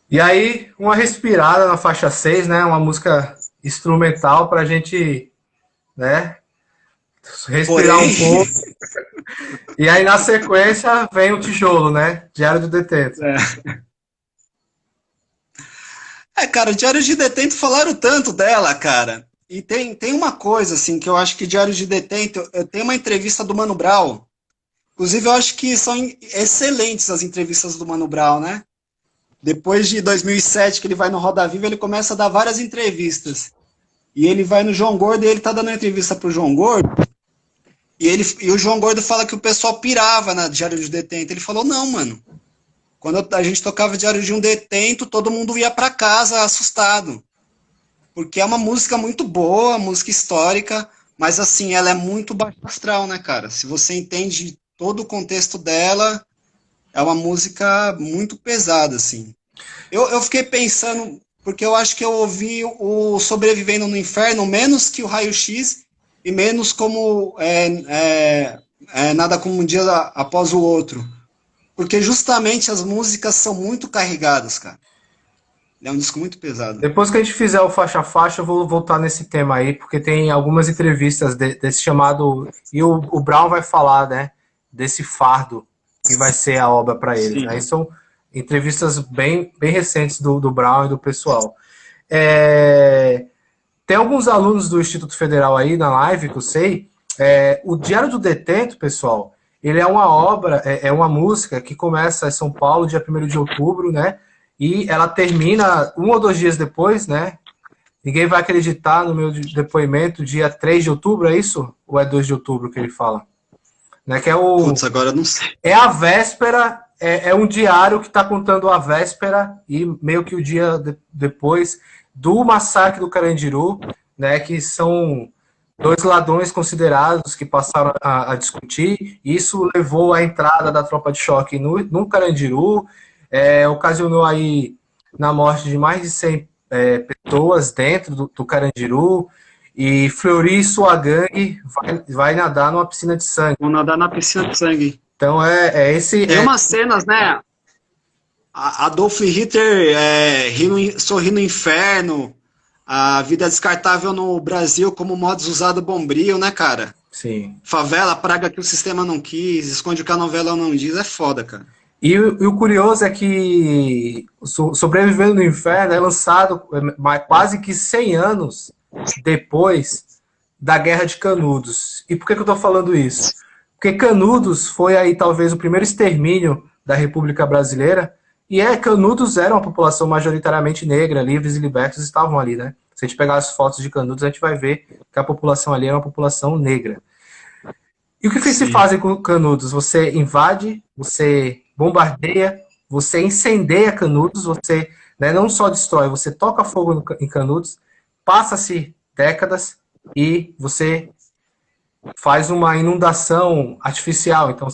E aí, uma respirada na faixa 6, né? Uma música instrumental pra gente, né? Respirar um pouco. E aí, na sequência, vem o Tijolo, né? Diário do Detento. Cara, o Diário de Detento falaram tanto dela, cara. E tem uma coisa, assim, que eu acho que Diário de Detento... Tem uma entrevista do Mano Brown. Inclusive, eu acho que são excelentes as entrevistas do Mano Brown, né? Depois de 2007, que ele vai no Roda Viva, ele começa a dar várias entrevistas. E ele vai no João Gordo e ele tá dando uma entrevista pro João Gordo. E o João Gordo fala que o pessoal pirava na Diário de Detento. Ele falou, não, mano. Quando a gente tocava Diário de um Detento, todo mundo ia para casa assustado. porque é uma música muito boa, música histórica, mas assim, ela é muito baixo astral, né, cara? Se você entende todo o contexto dela, é uma música muito pesada, assim. Eu fiquei pensando, porque eu acho que eu ouvi o Sobrevivendo no Inferno menos que o Raio-X e menos como Nada Como Um Dia Após o Outro. Porque justamente as músicas são muito carregadas, cara. É um disco muito pesado. Depois que a gente fizer o faixa a faixa, eu vou voltar nesse tema aí, porque tem algumas entrevistas desse chamado. E o Brown vai falar, né? Desse fardo que vai ser a obra para eles. Aí são entrevistas bem recentes do Brown e do pessoal. Tem alguns alunos do Instituto Federal aí na live que eu sei. O Diário do Detento, pessoal, ele é uma obra, é uma música que começa em São Paulo, dia 1º de outubro, né? E ela termina 1 ou 2 dias depois, né? Ninguém vai acreditar no meu depoimento, dia 3 de outubro, é isso? Ou é 2 de outubro que ele fala? Né? Que é Putz, agora eu não sei. É a véspera, é um diário que está contando a véspera e meio que o dia depois do massacre do Carandiru, né? Que são 2 ladrões considerados que passaram a discutir. Isso levou à entrada da tropa de choque no Carandiru, ocasionou aí na morte de mais de 100 pessoas dentro do Carandiru, e Fleury e sua gangue vai nadar numa piscina de sangue. Vão nadar na piscina de sangue. Então esse... Tem umas cenas, né? Adolf Hitler sorrindo no inferno, a vida descartável no Brasil como modus usado bombril, né, cara? Sim. Favela, praga que o sistema não quis, esconde o que a novela não diz, é foda, cara. E o curioso é que Sobrevivendo no Inferno é lançado quase que 100 anos depois da Guerra de Canudos. E por que eu estou falando isso? Porque Canudos foi aí talvez o primeiro extermínio da República Brasileira, e Canudos era uma população majoritariamente negra, livres e libertos estavam ali, né? Se a gente pegar as fotos de Canudos, a gente vai ver que a população ali era uma população negra. E o que se faz com Canudos? Você invade, você bombardeia, você incendeia Canudos, você, né, não só destrói, você toca fogo em Canudos, passa-se décadas e você faz uma inundação artificial. Então,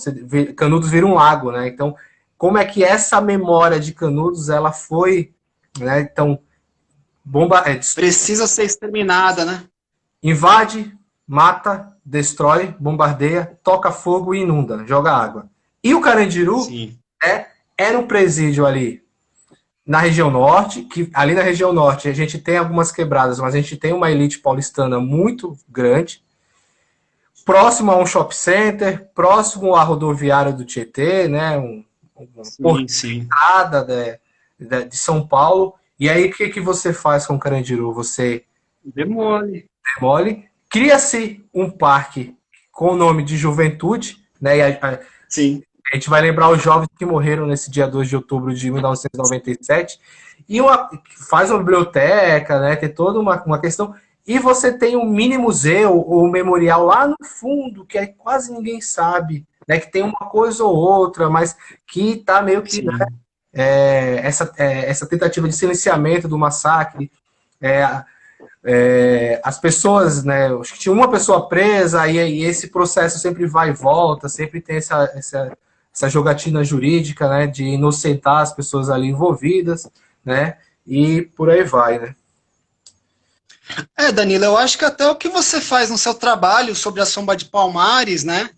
Canudos vira um lago, né? Então, como é que essa memória de Canudos ela foi, né? Então, precisa ser exterminada, né? Invade, mata, destrói, bombardeia, toca fogo e inunda, joga água. E o Carandiru era um presídio ali na região norte, que ali na região norte a gente tem algumas quebradas, mas a gente tem uma elite paulistana muito grande, próximo a um shopping center, próximo à rodoviária do Tietê, né, uma entrada de São Paulo. E aí o que você faz com o Carandiru? Você demole. Cria-se um parque com o nome de Juventude, né? Sim. A gente vai lembrar os jovens que morreram nesse dia 2 de outubro de 1997. E faz uma biblioteca, né? Tem toda uma questão. E você tem um mini museu ou memorial lá no fundo, que aí quase ninguém sabe, né? Que tem uma coisa ou outra, mas que está meio que... Né, essa tentativa de silenciamento do massacre... as pessoas, né, acho que tinha uma pessoa presa e esse processo sempre vai e volta, sempre tem essa jogatina jurídica, né, de inocentar as pessoas ali envolvidas, né, e por aí vai, né. Danilo, eu acho que até o que você faz no seu trabalho sobre a Sombra de Palmares, né,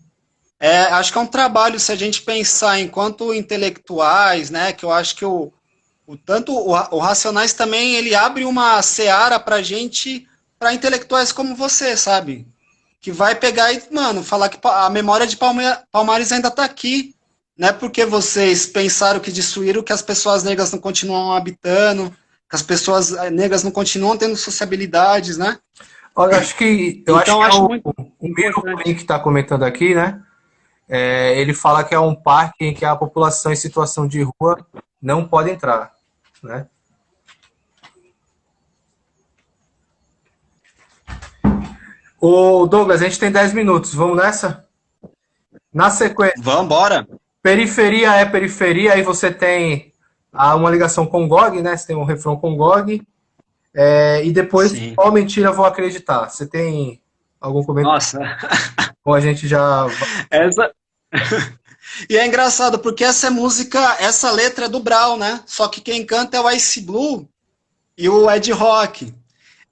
acho que é um trabalho, se a gente pensar enquanto intelectuais, né, que eu acho que tanto o Racionais também, ele abre uma seara pra gente, pra intelectuais como você, sabe? Que vai pegar e, mano, falar que a memória de Palmares ainda tá aqui. Não é porque vocês pensaram que destruíram que as pessoas negras não continuam habitando, que as pessoas negras não continuam tendo sociabilidades, né? Olha, eu acho que o Miro que está comentando aqui, né? Ele fala que é um parque em que a população em situação de rua não pode entrar, né? Ô Douglas, a gente tem 10 minutos, vamos nessa? Na sequência. Vamos embora. Periferia é periferia, aí você tem uma ligação com o GOG, né? Você tem um refrão com o GOG. E depois, Sim. qual mentira vou acreditar? Você tem algum comentário? Nossa, Ou a gente já. essa. E é engraçado, porque essa música, essa letra é do Brau, né? Só que quem canta é o Ice Blue e o Ed Rock.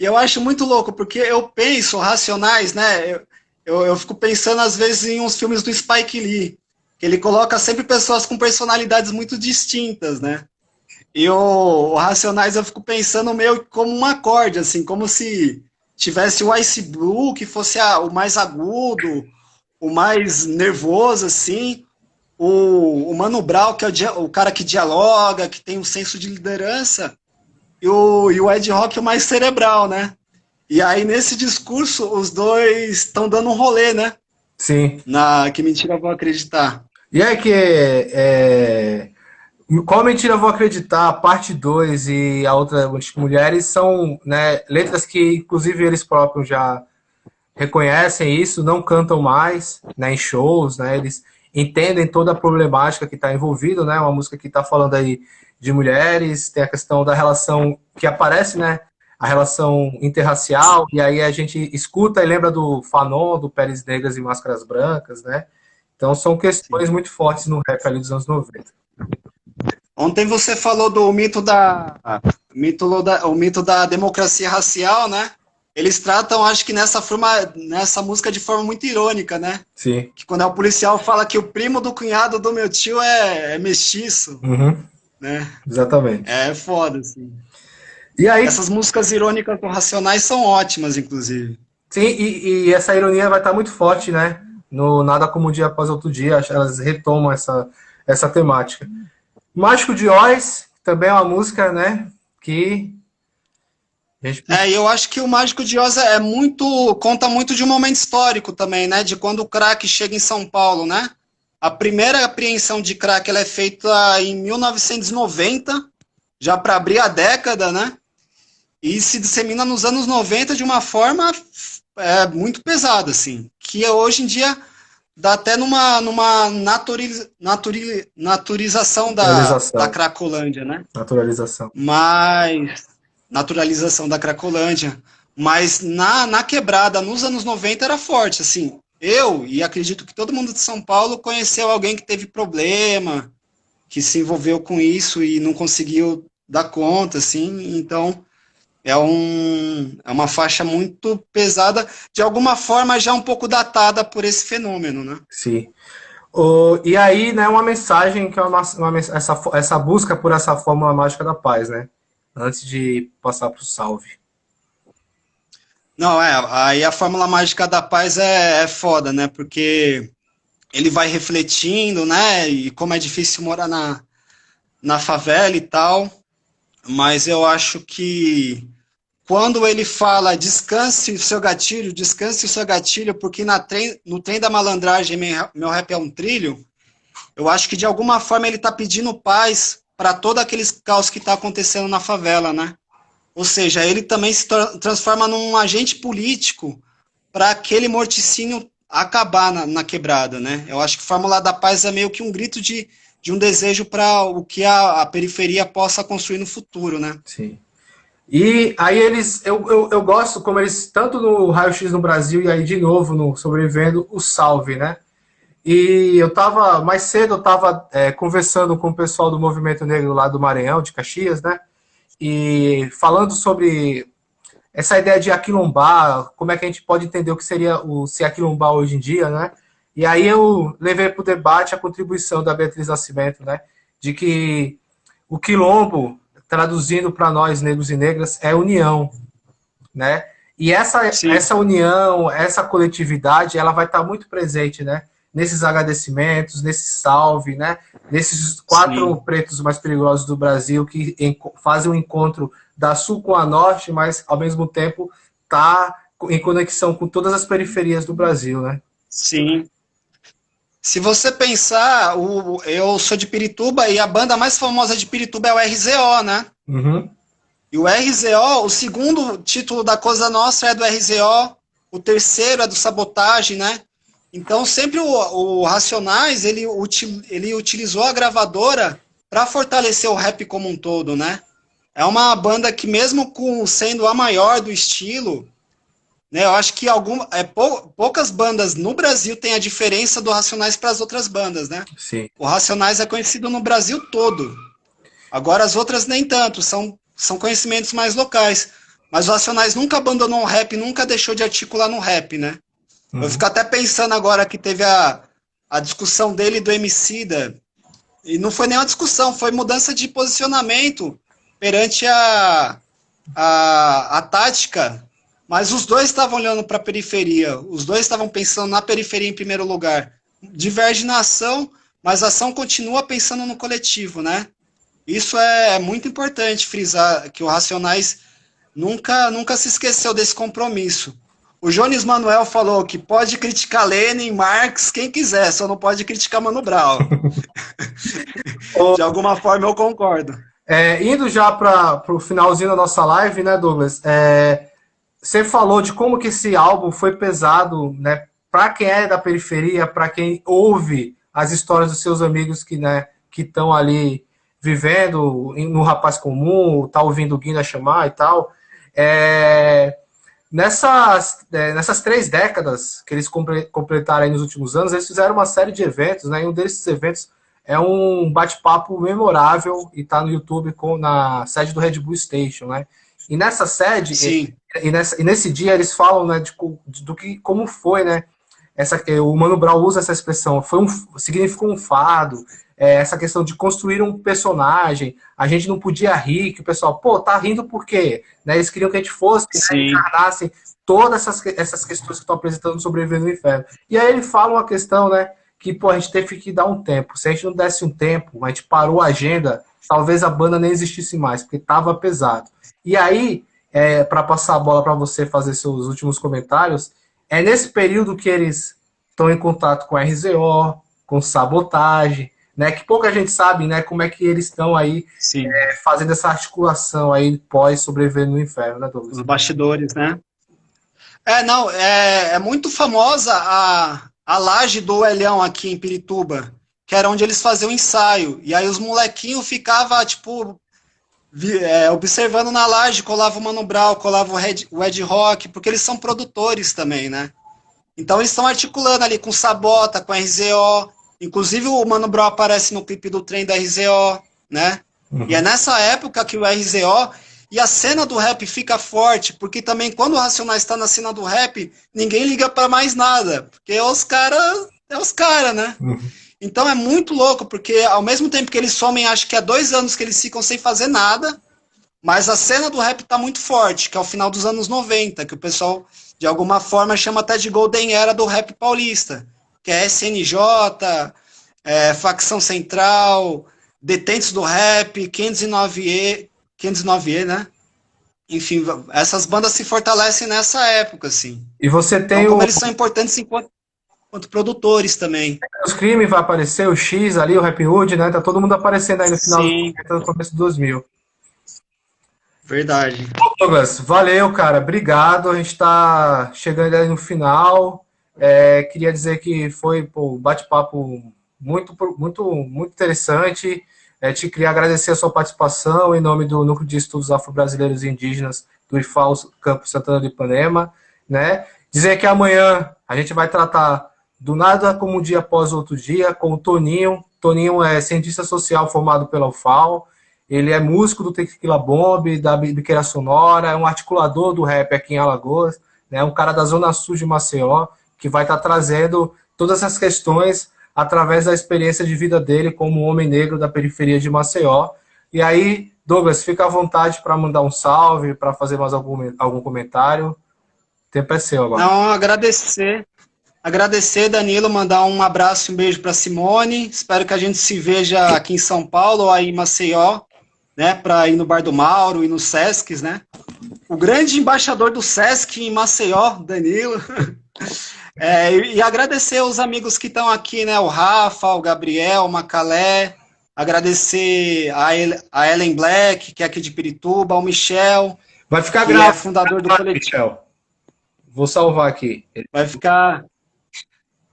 E eu acho muito louco, porque eu penso, Racionais, né? Eu fico pensando, às vezes, em uns filmes do Spike Lee, que ele coloca sempre pessoas com personalidades muito distintas, né? E o Racionais eu fico pensando meio como um acorde, assim, como se tivesse o Ice Blue, que fosse o mais agudo, o mais nervoso, assim, o Mano Brown, que é o cara que dialoga, que tem um senso de liderança, e o Ed Rock, o mais cerebral, né? E aí, nesse discurso, os dois estão dando um rolê, né? Sim. Na Que Mentira Vou Acreditar. E aí que qual mentira eu vou acreditar? A parte 2 e a outra mulheres são, né, letras que inclusive eles próprios já reconhecem isso, não cantam mais, né, em shows, né, eles entendem toda a problemática que está envolvida, né, uma música que está falando aí de mulheres, tem a questão da relação que aparece, né, a relação interracial, e aí a gente escuta e lembra do Fanon, do Peles Negras e Máscaras Brancas, né, então são questões Sim. muito fortes no rap ali dos anos 90. Ontem você falou do o mito da democracia racial, né? Eles tratam, acho que nessa música de forma muito irônica, né? Sim. Que quando o policial fala que o primo do cunhado do meu tio é mestiço, Uhum. né? Exatamente. É foda, assim. E aí, Essas músicas irônicas do Racionais são ótimas, inclusive. sim, e essa ironia vai estar muito forte, né? No Nada Como Um Dia Após Outro Dia, elas retomam essa temática. Mágico de Oz, também é uma música, né? Que a gente. E eu acho que o Mágico de Oz conta muito de um momento histórico também, né? De quando o crack chega em São Paulo, né? A primeira apreensão de crack ela é feita em 1990, já para abrir a década, né? E se dissemina nos anos 90 de uma forma muito pesada, assim. Que hoje em dia dá até numa naturalização da Naturalização. Cracolândia, né? Naturalização. Mas naturalização da Cracolândia, mas na quebrada nos anos 90 era forte, assim. Eu, e acredito que todo mundo de São Paulo conheceu alguém que teve problema, que se envolveu com isso e não conseguiu dar conta, assim, então é uma faixa muito pesada, de alguma forma já um pouco datada por esse fenômeno, né? Sim. E aí, né, uma mensagem que é essa busca por essa fórmula mágica da paz, né? Antes de passar para o salve. Não, aí a Fórmula Mágica da Paz é foda, né? Porque ele vai refletindo, né? E como é difícil morar na favela e tal. Mas eu acho que quando ele fala descanse o seu gatilho, porque no trem da malandragem meu rap é um trilho, eu acho que de alguma forma ele tá pedindo paz para todo aqueles caos que tá acontecendo na favela, né? Ou seja, ele também se transforma num agente político para aquele morticínio acabar na quebrada, né? Eu acho que Fórmula da Paz é meio que um grito de um desejo para o que a periferia possa construir no futuro, né? Sim. E aí eu gosto como eles, tanto no Raio X no Brasil e aí de novo no Sobrevivendo, o Salve, né? E mais cedo eu tava conversando com o pessoal do Movimento Negro lá do Maranhão, de Caxias, né? E falando sobre essa ideia de aquilombar, como é que a gente pode entender o que seria se aquilombar hoje em dia, né? E aí eu levei para o debate a contribuição da Beatriz Nascimento, né? De que o quilombo, traduzindo para nós, negros e negras, é união, né? E essa união, essa coletividade, ela vai estar muito presente, né? Nesses agradecimentos, nesse salve, né? Nesses 4 Sim. pretos mais perigosos do Brasil que fazem um encontro da sul com a norte, mas ao mesmo tempo tá em conexão com todas as periferias do Brasil, né? Sim. Se você pensar, eu sou de Pirituba e a banda mais famosa de Pirituba é o RZO, né? Uhum. E o RZO, o segundo título da Cosa Nostra é do RZO, o terceiro é do Sabotagem, né? Então sempre o Racionais, ele utilizou a gravadora para fortalecer o rap como um todo, né? é uma banda que mesmo sendo a maior do estilo, né, eu acho que poucas bandas no Brasil têm a diferença do Racionais para as outras bandas, né? Sim. O Racionais é conhecido no Brasil todo. Agora as outras nem tanto, são conhecimentos mais locais. Mas o Racionais nunca abandonou o rap, nunca deixou de articular no rap, né? Eu fico até pensando agora que teve a discussão dele e do Emicida, e não foi nenhuma discussão, foi mudança de posicionamento perante a tática, mas os dois estavam olhando para a periferia, os dois estavam pensando na periferia em primeiro lugar. Diverge na ação, mas a ação continua pensando no coletivo, né? Isso é muito importante frisar, que o Racionais nunca se esqueceu desse compromisso. O Jones Manuel falou que pode criticar Lenin, Marx, quem quiser, só não pode criticar Mano Brown. De alguma forma eu concordo. Indo já para o finalzinho da nossa live, né, Douglas? Você falou de como que esse álbum foi pesado, né, para quem é da periferia, para quem ouve as histórias dos seus amigos que estão ali vivendo no Rapaz Comum, tá ouvindo o Guina chamar e tal. Nessas 3 décadas que eles completaram aí nos últimos anos, eles fizeram uma série de eventos, né? E um desses eventos é um bate-papo memorável e está no YouTube na sede do Red Bull Station, né? E nessa sede, e nesse dia eles falam, né, como foi, né? O Mano Brown usa essa expressão, significou um fardo, essa questão de construir um personagem, a gente não podia rir, que o pessoal, tá rindo por quê? Né, eles queriam que a gente fosse, que encarnassem todas essas questões que estão apresentando Sobrevivendo no Inferno. E aí ele fala uma questão, né, que a gente teve que dar um tempo. Se a gente não desse um tempo, a gente parou a agenda, talvez a banda nem existisse mais, porque estava pesado. E aí, para passar a bola para você fazer seus últimos comentários, é nesse período que eles estão em contato com a RZO, com Sabotagem, né, que pouca gente sabe, né, como é que eles estão aí fazendo essa articulação aí pós Sobrevivendo no Inferno, né, Douglas? Os bastidores, né? É muito famosa a laje do Elhão aqui em Pirituba, que era onde eles faziam o ensaio, e aí os molequinhos ficavam, tipo, observando na laje, colava o Mano Brown, colava o Ed Rock, porque eles são produtores também, né? Então eles estão articulando ali com Sabota, com a RZO, inclusive o Mano Brown aparece no clipe do trem da RZO, né? E é nessa época que o RZO e a cena do rap fica forte, porque também quando o Racionais está na cena do rap, ninguém liga para mais nada, porque é os caras, né? Então é muito louco, porque ao mesmo tempo que eles somem, acho que há 2 anos que eles ficam sem fazer nada, mas a cena do rap tá muito forte, que é o final dos anos 90, que o pessoal, de alguma forma, chama até de Golden Era do rap paulista, que é SNJ, Facção Central, Detentes do Rap, 509E, né? Enfim, essas bandas se fortalecem nessa época, assim. E você tem então, como eles são importantes enquanto produtores também. Os Crimes vai aparecer, o X ali, o Rap Hood, né? Tá todo mundo aparecendo aí no final do começo de 2000. Verdade. Douglas, valeu, cara. Obrigado. A gente tá chegando aí no final. Queria dizer que foi um bate-papo muito interessante. Te queria agradecer a sua participação em nome do Núcleo de Estudos Afro-Brasileiros e Indígenas do IFAL Campus Santana do Ipanema, né? Dizer que amanhã a gente vai tratar do Nada Como Um Dia Após Outro Dia com o Toninho. Toninho é cientista social formado pela UFAL. Ele é músico do Tequila Bomb, da Biqueira Sonora, é um articulador do rap aqui em Alagoas, né? Um cara da Zona Sul de Maceió, que vai estar trazendo todas essas questões através da experiência de vida dele como homem negro da periferia de Maceió. E aí, Douglas, fica à vontade para mandar um salve, para fazer mais algum comentário. O tempo é seu agora. Não, agradecer, Danilo, mandar um abraço e um beijo para Simone. Espero que a gente se veja aqui em São Paulo ou aí em Maceió, né, para ir no Bar do Mauro e no Sesc, né? O grande embaixador do Sesc em Maceió, Danilo. E agradecer os amigos que estão aqui, né? O Rafa, o Gabriel, o Macalé. Agradecer a Ellen Black, que é aqui de Pirituba, o Michel. Vai ficar que é fundador do coletivo. Michel. Vou salvar aqui. Vai ficar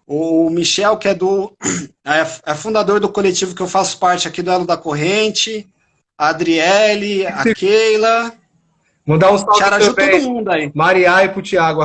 o Michel, que é fundador do coletivo que eu faço parte aqui do Elo da Corrente. a Adriele, a Keila. Mandar um salve Charaju todo também. mundo aí. Mariá e pro Thiago